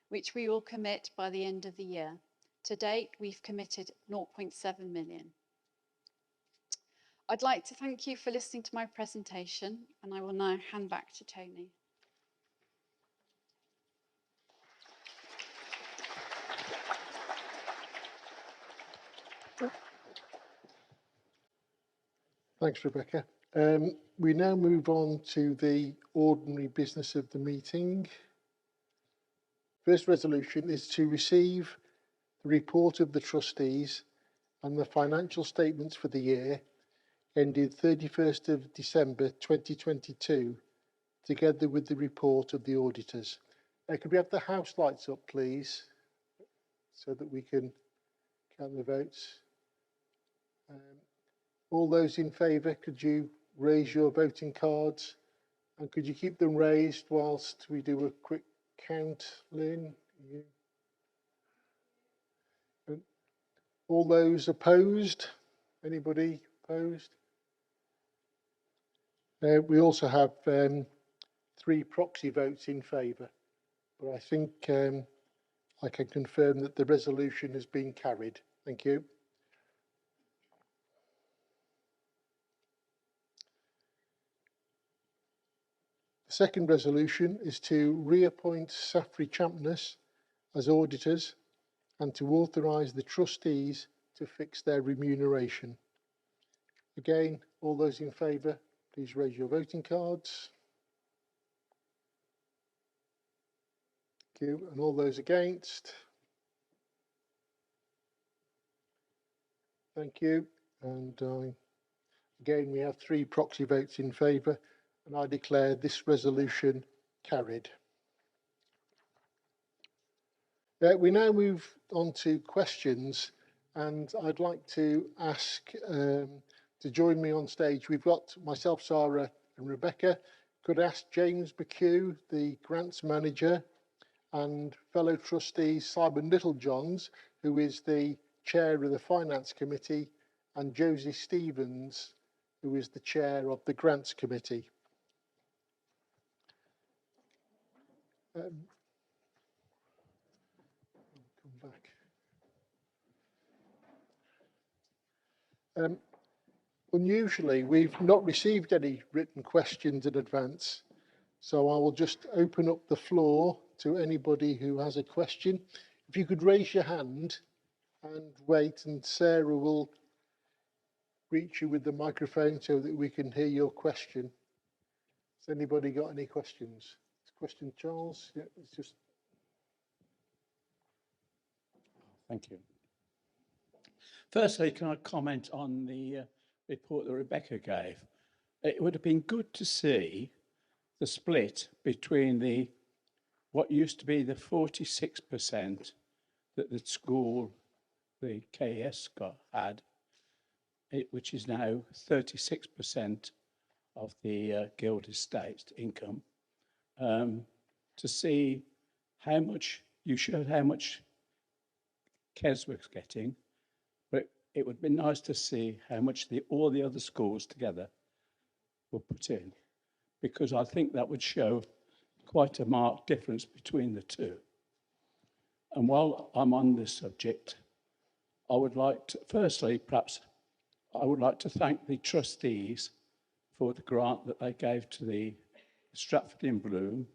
which we will commit by the end of the year. To date, we've committed 0.7 million. I'd like to thank you for listening to my presentation, and I will now hand back to Tony. Thanks, Rebecca. We now move on to the ordinary business of the meeting. First resolution is to receive the report of the trustees and the financial statements for the year ended 31st of December 2022, together with the report of the auditors. Could we have the house lights up, please, so that we can count the votes? All those in favour, could you raise your voting cards, and could you keep them raised whilst we do a quick count, Lynn? All those opposed? Anybody opposed? We also have 3 proxy votes in favour, but I think I can confirm that the resolution has been carried. Thank you. The second resolution is to reappoint Safri Champness as auditors and to authorise the trustees to fix their remuneration. Again, all those in favour, please raise your voting cards. Thank you. And all those against? Thank you. And again, we have 3 proxy votes in favour, and I declare this resolution carried. We now move on to questions, and I'd like to ask to join me on stage. We've got myself, Sarah and Rebecca. Could I ask James McHugh, the grants manager, and fellow trustee Simon Littlejohns, who is the chair of the finance committee, and Josie Stevens, who is the chair of the grants committee. Come back. Unusually, we've not received any written questions in advance, so I will just open up the floor to anybody who has a question. If you could raise your hand and wait, and Sarah will reach you with the microphone so that we can hear your question. Has anybody got any questions? Question, Charles? Yeah, it's just. Thank you. Firstly, can I comment on the report that Rebecca gave? It would have been good to see the split between what used to be the 46% that the school, the KS had, which is now 36% of the Guild Estate's income, to see how much, you showed how much KES was getting, but it would be nice to see how much all the other schools together were put in, because I think that would show quite a marked difference between the two. And while I'm on this subject, I would like to, firstly, perhaps, I would like to thank the trustees for the grant that they gave to the Stratford in Bloom.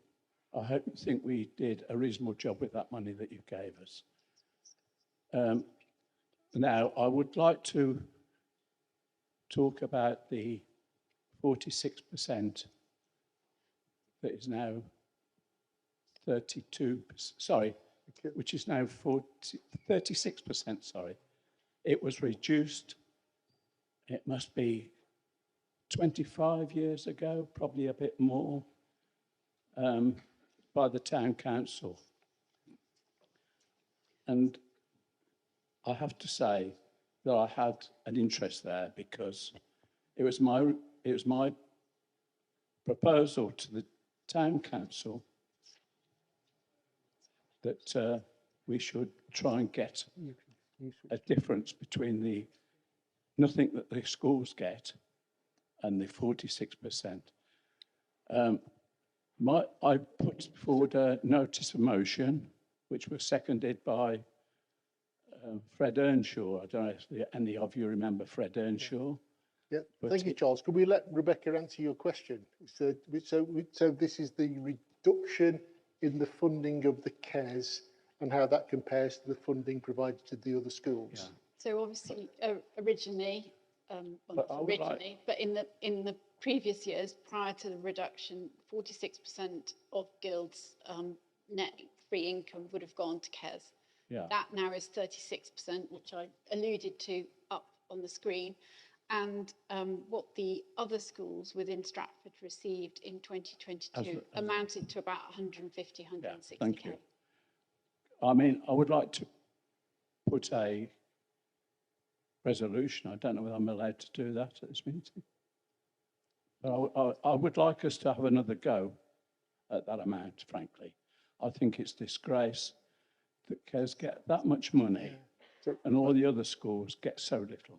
I hope you think we did a reasonable job with that money that you gave us. Now, I would like to talk about the 46% that is now 32%, sorry, which is now 36%, sorry. It was reduced, it must be 25 years ago, probably a bit more, by the town council. And I have to say that I had an interest there because it was my proposal to the town council that we should try and get a difference between nothing that the schools get and the 46%. I put forward a notice of motion, which was seconded by Fred Earnshaw. I don't know if any of you remember Fred Earnshaw. Yeah, thank you, Charles. Could we let Rebecca answer your question? So this is the reduction in the funding of the KES and how that compares to the funding provided to the other schools. Yeah. So obviously, originally, but in the previous years prior to the reduction, 46% of Guild's net free income would have gone to KES. Yeah. That now is 36%, which I alluded to up on the screen. And what the other schools within Stratford received in 2022 amounted to about 150, 160. Yeah, thank you. I mean, I would like to put a resolution. I don't know whether I'm allowed to do that at this meeting. But I would like us to have another go at that amount, frankly. I think it's disgrace that KES get that much money and all the other schools get so little.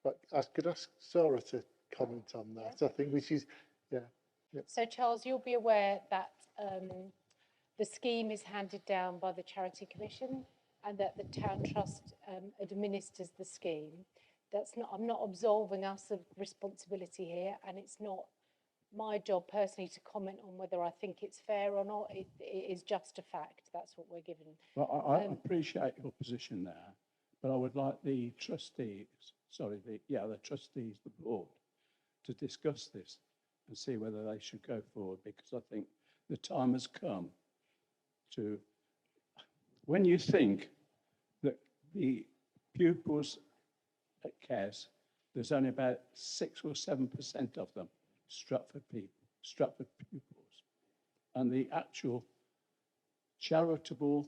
But I could ask Sarah to comment on that. I think which is, yeah. So Charles, you'll be aware that the scheme is handed down by the Charity Commission and that the Town Trust administers the scheme. I'm not absolving us of responsibility here, and it's not my job personally to comment on whether I think it's fair or not. It is just a fact. That's what we're given. Well, I appreciate your position there, but I would like the trustees, the trustees, the board, to discuss this and see whether they should go forward, because I think the time has come to, when you think that the pupils at KES, there's only about 6 or 7% of them Stratford pupils, and the actual charitable,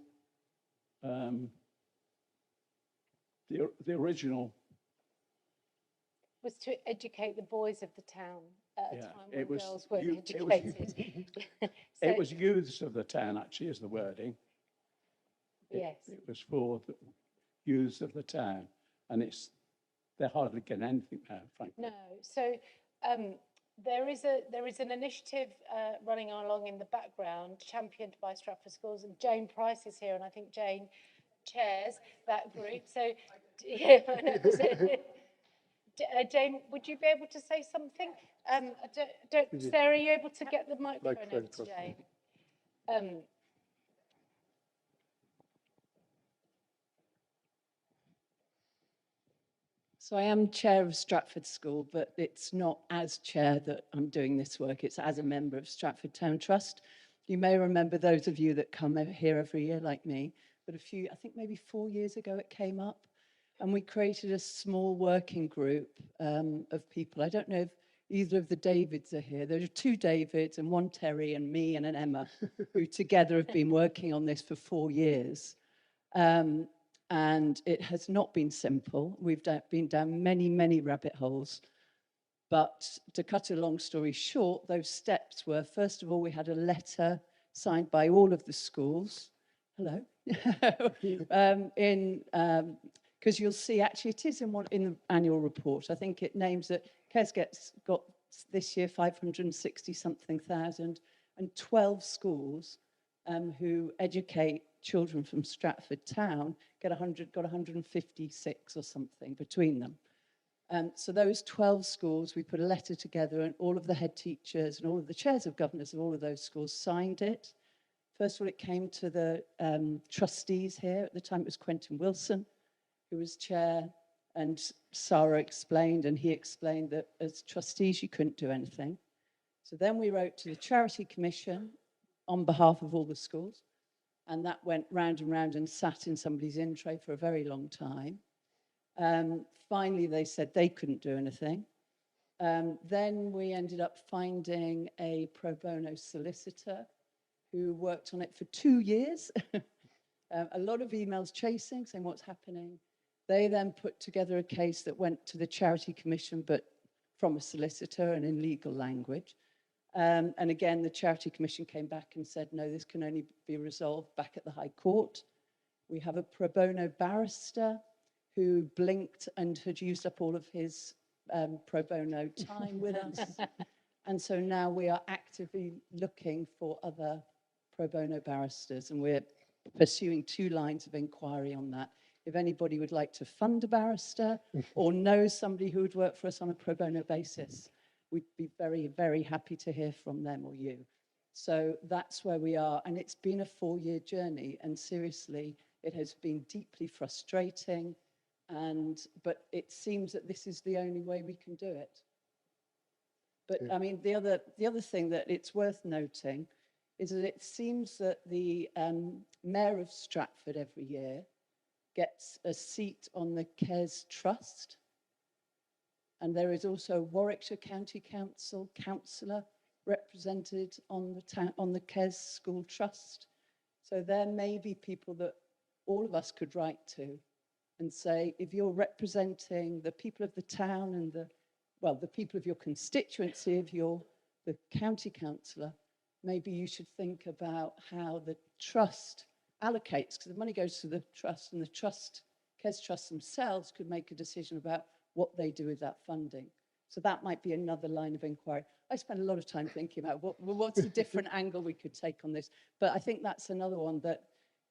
the original Was to educate the boys of the town at a time when girls weren't educated. It was youths of the town, actually, is the wording. Yes. It was for the youths of the town, and they're hardly getting anything now, frankly. No, so there is an initiative running along in the background, championed by Stratford Schools, and Jane Price is here, and I think Jane chairs that group. So, yeah, Jane, would you be able to say something? Sarah, are you able to get the microphone over to Jane? So I am chair of Stratford School, but it's not as chair that I'm doing this work. It's as a member of Stratford Town Trust. You may remember, those of you that come here every year like me, but I think maybe 4 years ago it came up, and we created a small working group of people. I don't know if either of the Davids are here. There are 2 Davids and 1 Terry and me and an Emma, who together have been working on this for 4 years. And it has not been simple. We've been down many, many rabbit holes. But to cut a long story short, those steps were, first of all, we had a letter signed by all of the schools. Hello. Because you'll see, actually, it is in the annual report. I think it names that KES got this year 560-something thousand, and 12 schools who educate children from Stratford Town got 156 or something between them. So those 12 schools, we put a letter together, and all of the head teachers and all of the chairs of governors of all of those schools signed it. First of all, it came to the trustees here. At the time, it was Quentin Wilson, who was chair, and Sarah explained, and he explained that as trustees, you couldn't do anything. So then we wrote to the Charity Commission on behalf of all the schools, and that went round and round and sat in somebody's in tray for a very long time. Finally, they said they couldn't do anything. Then we ended up finding a pro bono solicitor who worked on it for 2 years. A lot of emails chasing, saying what's happening. They then put together a case that went to the Charity Commission, but from a solicitor and in legal language. And again, the Charity Commission came back and said, no, this can only be resolved back at the High Court. We have a pro bono barrister who blinked and had used up all of his pro bono time with us. And so now we are actively looking for other pro bono barristers, and we're pursuing 2 lines of inquiry on that. If anybody would like to fund a barrister or knows somebody who would work for us on a pro bono basis, we'd be very, very happy to hear from them or you. So that's where we are. And it's been a 4-year journey. And seriously, it has been deeply frustrating. But it seems that this is the only way we can do it. But I mean, the other thing that it's worth noting is that it seems that the Mayor of Stratford every year gets a seat on the KES Trust. And there is also a Warwickshire County Council councillor represented on the KES School Trust. So there may be people that all of us could write to and say, if you're representing the people of the town and the people of your constituency, if you're the county councillor, maybe you should think about how the trust allocates, because the money goes to the trust, and the KES Trust themselves could make a decision about what they do with that funding. So that might be another line of inquiry. I spend a lot of time thinking about what's a different angle we could take on this. But I think that's another one that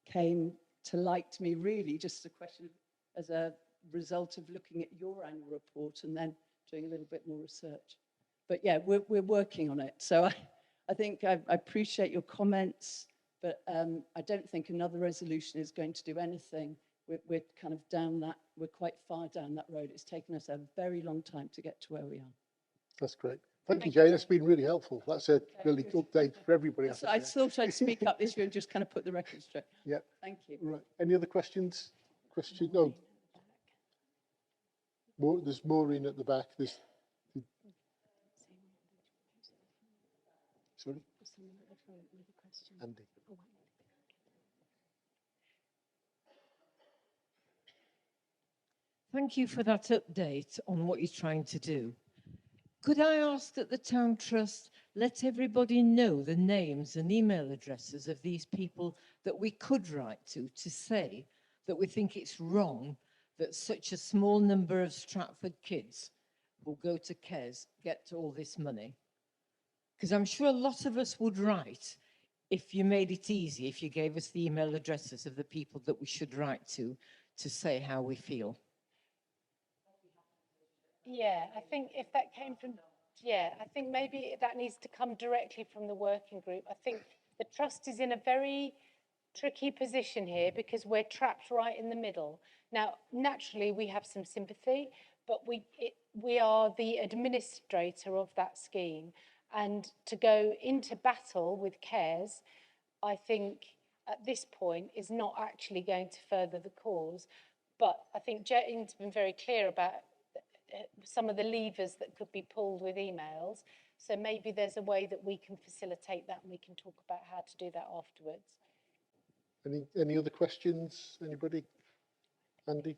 came to light to me, really, just a question as a result of looking at your annual report and then doing a little bit more research. But yeah, we're working on it. So I think I appreciate your comments, but I don't think another resolution is going to do anything. We're kind of down that, we're quite far down that road. It's taken us a very long time to get to where we are. That's great. Thank you, Jane. That's been really helpful. That's a really good update for everybody. So I thought I'd speak up this year and just kind of put the record straight. Yeah. Thank you. Right. Any other questions? No. There's Maureen at the back. There's. Sorry. Andy. Thank you for that update on what you're trying to do. Could I ask that the Town Trust let everybody know the names and email addresses of these people that we could write to say that we think it's wrong that such a small number of Stratford kids who go to KES get all this money? Because I'm sure a lot of us would write if you made it easy, if you gave us the email addresses of the people that we should write to say how we feel. Yeah, I think if that came from, I think maybe that needs to come directly from the working group. I think the trust is in a very tricky position here because we're trapped right in the middle. Now, naturally, we have some sympathy, but we are the administrator of that scheme. And to go into battle with CARES, I think at this point is not actually going to further the cause. But I think Jane's been very clear about some of the levers that could be pulled with emails. So maybe there's a way that we can facilitate that and we can talk about how to do that afterwards. Any other questions? Anybody? Andy?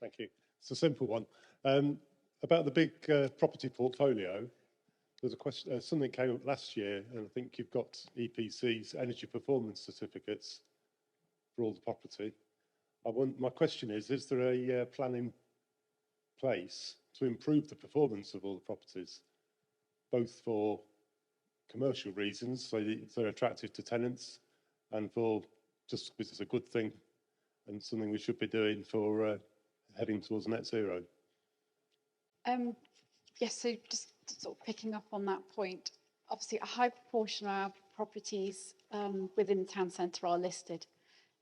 Thank you. It's a simple one. About the big property portfolio, there's a question, something came up last year, and I think you've got EPC's energy performance certificates for all the property. My question is there a plan in place to improve the performance of all the properties, both for commercial reasons, so they're attractive to tenants, and for just because it's a good thing and something we should be doing for heading towards net zero? Yes, so just sort of picking up on that point, obviously a high proportion of our properties within the town centre are listed.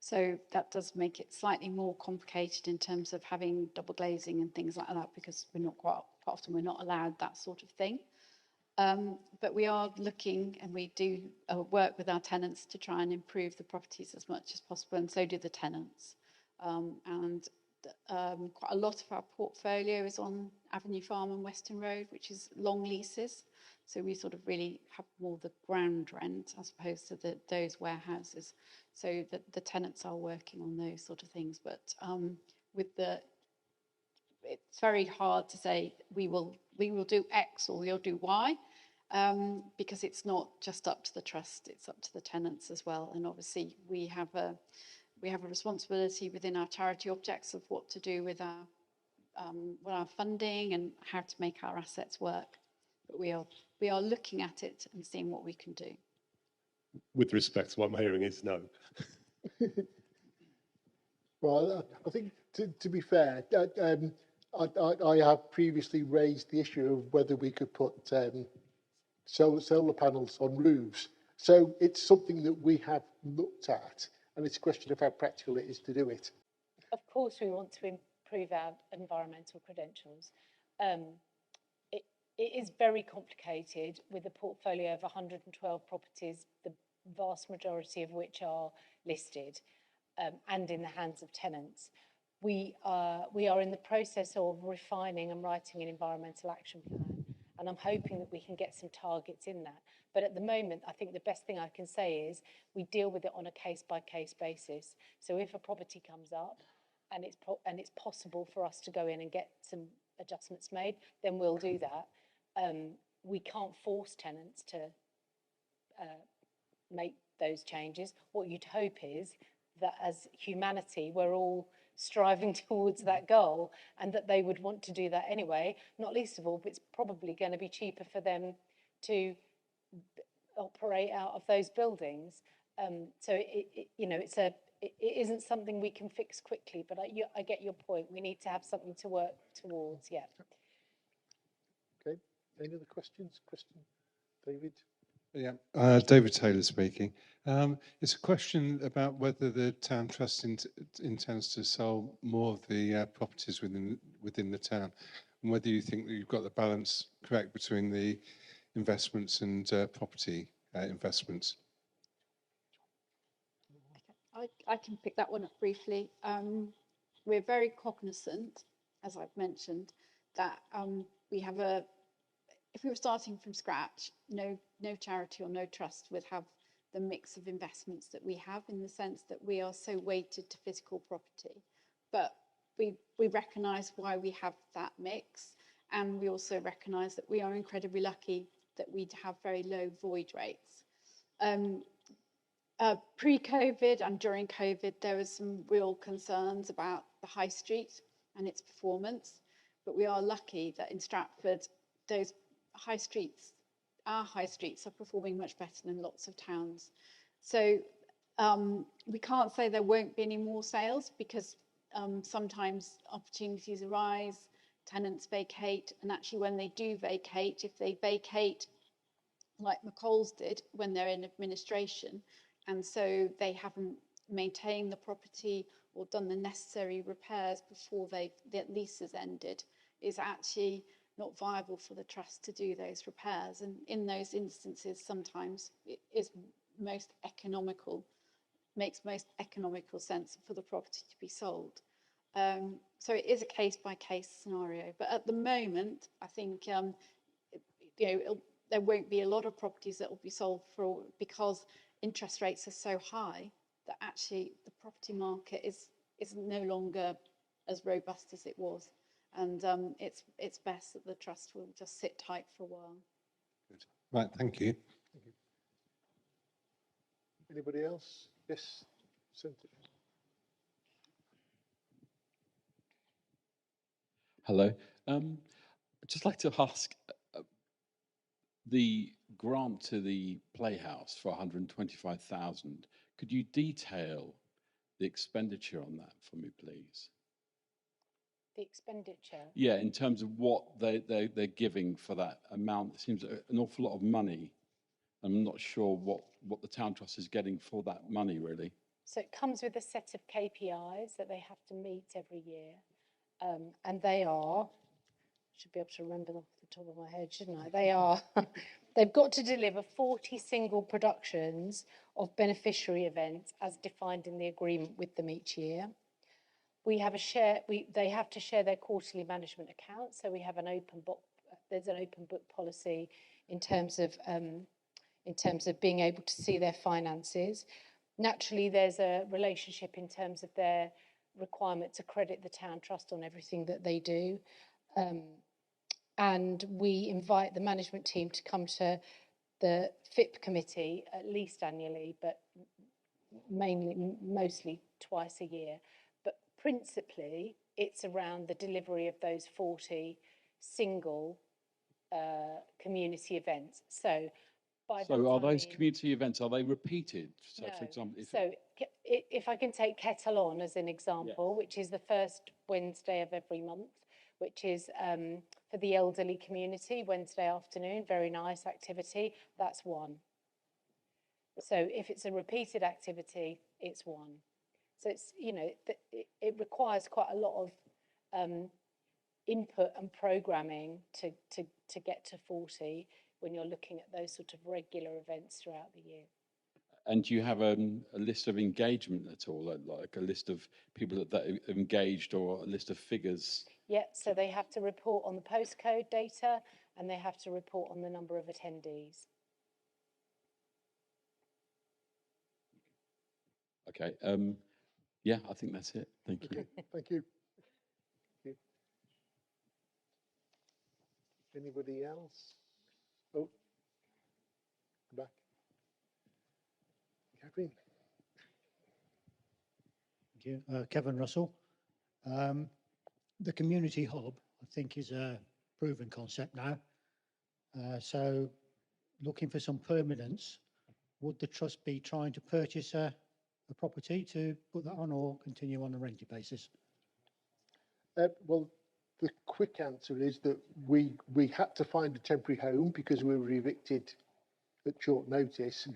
So that does make it slightly more complicated in terms of having double glazing and things like that, because quite often we're not allowed that sort of thing. But we are looking, and we do work with our tenants to try and improve the properties as much as possible, and so do the tenants. Quite a lot of our portfolio is on Avenue Farm and Western Road, which is long leases. So we sort of really have more the ground rent as opposed to those warehouses. So the tenants are working on those sort of things. But it's very hard to say we will do X or we'll do Y, because it's not just up to the trust; it's up to the tenants as well. And obviously we have a responsibility within our charity objects of what to do with our funding and how to make our assets work. But we are looking at it and seeing what we can do. With respect to what I'm hearing is no. Well, I think to be fair, I have previously raised the issue of whether we could put solar panels on roofs. So it's something that we have looked at, and it's a question of how practical it is to do it. Of course, we want to improve our environmental credentials. It is very complicated with a portfolio of 112 properties, the vast majority of which are listed and in the hands of tenants. We are in the process of refining and writing an environmental action plan, and I'm hoping that we can get some targets in that. But at the moment, I think the best thing I can say is we deal with it on a case-by-case basis. So if a property comes up and it's possible for us to go in and get some adjustments made, then we'll do that. We can't force tenants to make those changes. What you'd hope is that as humanity, we're all striving towards that goal, and that they would want to do that anyway, not least of all, but it's probably going to be cheaper for them to operate out of those buildings. So it isn't something we can fix quickly, but I get your point. We need to have something to work towards. Yeah. Okay. Any other questions? Question, David? Yeah, David Taylor speaking. It's a question about whether the town trust intends to sell more of the properties within the town, and whether you think that you've got the balance correct between the investments and property investments. I can pick that one up briefly. We're very cognizant, as I've mentioned, that we have if we were starting from scratch, no charity or no trust would have the mix of investments that we have, in the sense that we are so weighted to physical property. But we recognise why we have that mix, and we also recognise that we are incredibly lucky that we have very low void rates. Pre-COVID and during COVID, there was some real concerns about the high street and its performance, but we are lucky that in Stratford, those high streets, our high streets, are performing much better than lots of towns. So we can't say there won't be any more sales, because sometimes opportunities arise, tenants vacate, and actually when they do vacate, if they vacate like McColl's did when they're in administration, and so they haven't maintained the property or done the necessary repairs before the leases ended, is actually not viable for the trust to do those repairs. And in those instances, sometimes it is makes most economical sense for the property to be sold. So it is a case-by-case scenario. But at the moment, I think there won't be a lot of properties that will be sold because interest rates are so high that actually the property market is no longer as robust as it was. And it's best that the trust will just sit tight for a while. Good. Right, thank you. Thank you. Anybody else? Yes, Senator. Hello. I'd just like to ask, the grant to the Playhouse for 125,000, could you detail the expenditure on that for me, please? The expenditure? Yeah, in terms of what they're giving for that amount. It seems an awful lot of money. I'm not sure what the town trust is getting for that money, really. So it comes with a set of KPIs that they have to meet every year. And they are, should be able to remember them off the top of my head, shouldn't I? They are, they've got to deliver 40 single productions of beneficiary events as defined in the agreement with them each year. We have they have to share their quarterly management accounts. So we have an open book, there's an open book policy in terms of being able to see their finances. Naturally, there's a relationship in terms of their requirement to credit the town trust on everything that they do. And we invite the management team to come to the FIP committee at least annually, but mostly twice a year. But principally, it's around the delivery of those 40 single community events. So are those community events, are they repeated? So, no. for example, if I can take Kettle On as an example, which is the first Wednesday of every month, which is for the elderly community, Wednesday afternoon, very nice activity, that's one. So if it's a repeated activity, it's one. So it's, it requires quite a lot of input and programming to get to 40 when you're looking at those sort of regular events throughout the year. And do you have a list of engagement at all, like a list of people that are engaged, or a list of figures? Yeah, so they have to report on the postcode data, and they have to report on the number of attendees. Okay. Yeah, I think that's it. Thank you. Okay, thank you. Thank you. Anybody else? Oh, back. Catherine. Thank you. Kevin Russell. The community hub, I think, is a proven concept now. So looking for some permanence, would the trust be trying to purchase a property to put that on, or continue on a rented basis? Well, the quick answer is that we had to find a temporary home because we were evicted at short notice,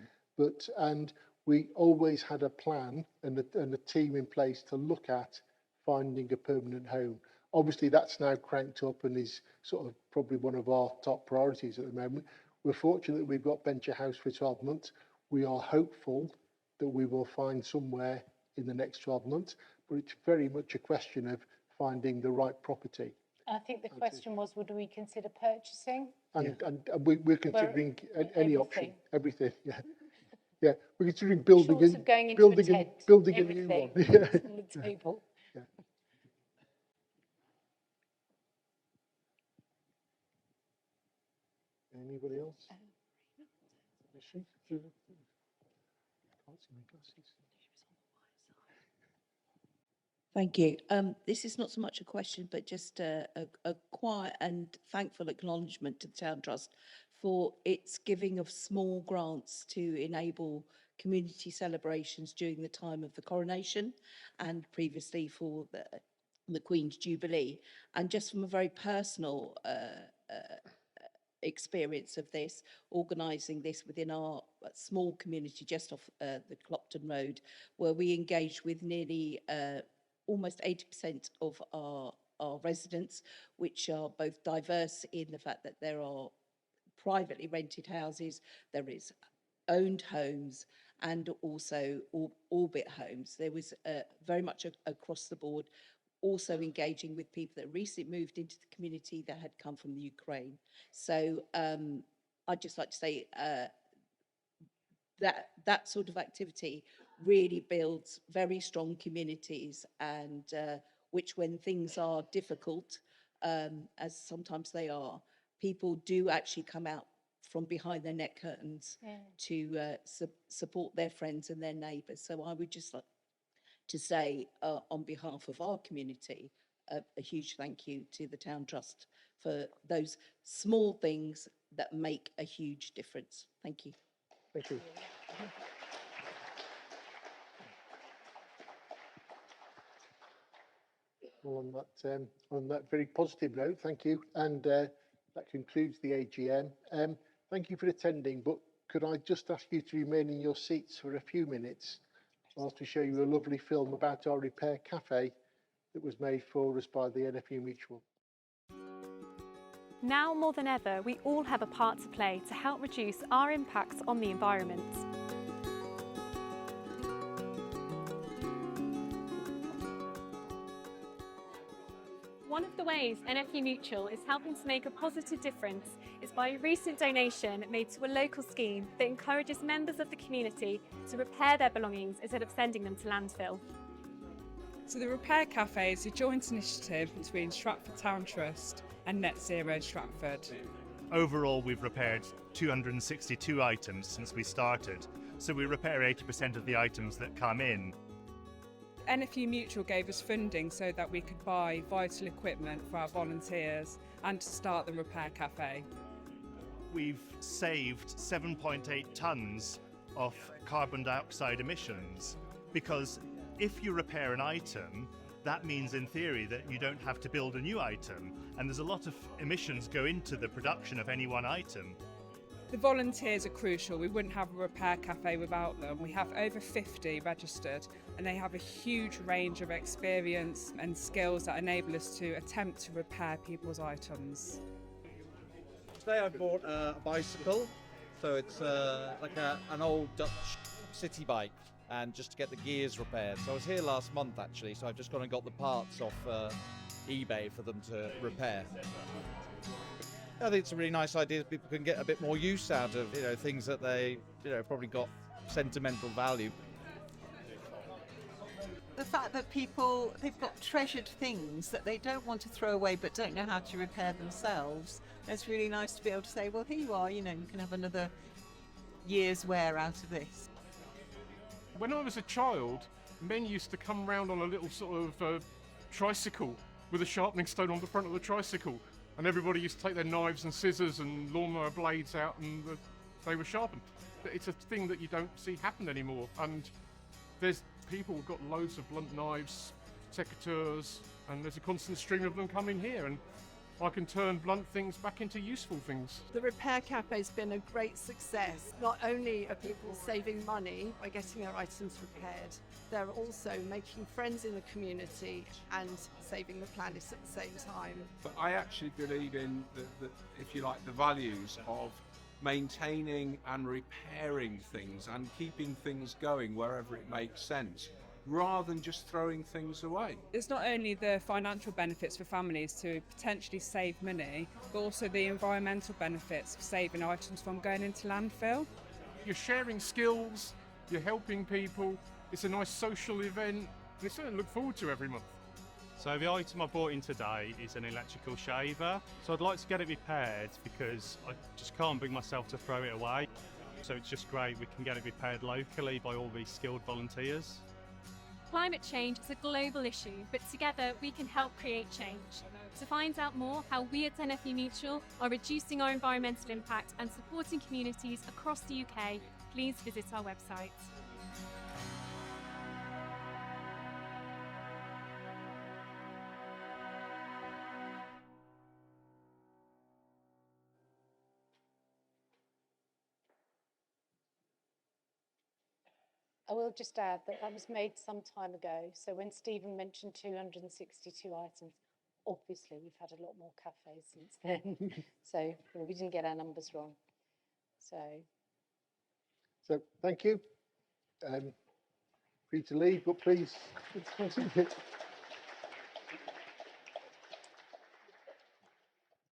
and we always had a plan and a team in place to look at finding a permanent home. Obviously, that's now cranked up and is sort of probably one of our top priorities at the moment. We're fortunate that we've got Bencher House for 12 months. We are hopeful that we will find somewhere in the next 12 months, but it's very much a question of finding the right property. I think the question was, would we consider purchasing? And we're considering any option, everything. Yeah, yeah. We're considering building Short of going into building a tent, building a new one. Yeah. On the table. Yeah. Anybody else? Thank you. This is not so much a question, but just a quiet and thankful acknowledgement to the Town Trust for its giving of small grants to enable community celebrations during the time of the coronation and previously for the Queen's Jubilee. And just from a very personal experience of this, organising this within our small community just off the Clopton Road, where we engaged with nearly almost 80% of our residents, which are both diverse in the fact that there are privately rented houses, there is owned homes, and also orbit homes. There was very much across the board, also engaging with people that recently moved into the community that had come from the Ukraine. So I'd just like to say that sort of activity really builds very strong communities, and which, when things are difficult, as sometimes they are, people do actually come out from behind their net curtains to support their friends and their neighbours. So I would just like to say, on behalf of our community, a huge thank you to the Town Trust for those small things that make a huge difference. Thank you. Thank you. Well, on that very positive note, thank you, and that concludes the AGM. Thank you for attending, but could I just ask you to remain in your seats for a few minutes whilst we show you a lovely film about our repair cafe that was made for us by the NFU Mutual. Now more than ever, we all have a part to play to help reduce our impacts on the environment. One of the ways NFU Mutual is helping to make a positive difference is by a recent donation made to a local scheme that encourages members of the community to repair their belongings instead of sending them to landfill. So the Repair Cafe is a joint initiative between Stratford Town Trust and Net Zero Stratford. Overall, we've repaired 262 items since we started, so we repair 80% of the items that come in. NFU Mutual gave us funding so that we could buy vital equipment for our volunteers and to start the Repair Cafe. We've saved 7.8 tonnes of carbon dioxide emissions, because if you repair an item, that means in theory that you don't have to build a new item, and there's a lot of emissions go into the production of any one item. The volunteers are crucial. We wouldn't have a Repair Cafe without them. We have over 50 registered, and they have a huge range of experience and skills that enable us to attempt to repair people's items. Today I bought a bicycle, so it's like an old Dutch city bike, and just to get the gears repaired. So I was here last month actually, so I've just gone and got the parts off eBay for them to repair. I think it's a really nice idea. People can get a bit more use out of things that they probably got sentimental value. The fact that they've got treasured things that they don't want to throw away but don't know how to repair themselves. It's really nice to be able to say, well, here you are, you can have another year's wear out of this. When I was a child, men used to come round on a little sort of tricycle with a sharpening stone on the front of the tricycle, and everybody used to take their knives and scissors and lawnmower blades out, and they were sharpened. But it's a thing that you don't see happen anymore, and there's people who've got loads of blunt knives, secateurs, and there's a constant stream of them coming here, and I can turn blunt things back into useful things. The Repair Cafe's been a great success. Not only are people saving money by getting their items repaired, they're also making friends in the community and saving the planet at the same time. But I actually believe in, if you like, the values of maintaining and repairing things and keeping things going wherever it makes sense, rather than just throwing things away. It's not only the financial benefits for families to potentially save money, but also the environmental benefits of saving items from going into landfill. You're sharing skills, you're helping people, it's a nice social event, and it's something to look forward to every month. So the item I brought in today is an electrical shaver. So I'd like to get it repaired because I just can't bring myself to throw it away. So it's just great we can get it repaired locally by all these skilled volunteers. Climate change is a global issue, but together we can help create change. To find out more how we at NFU Mutual are reducing our environmental impact and supporting communities across the UK, please visit our website. I will just add that that was made some time ago. So when Stephen mentioned 262 items, obviously we've had a lot more cafes since then. So we didn't get our numbers wrong. So thank you. Free to leave, but please.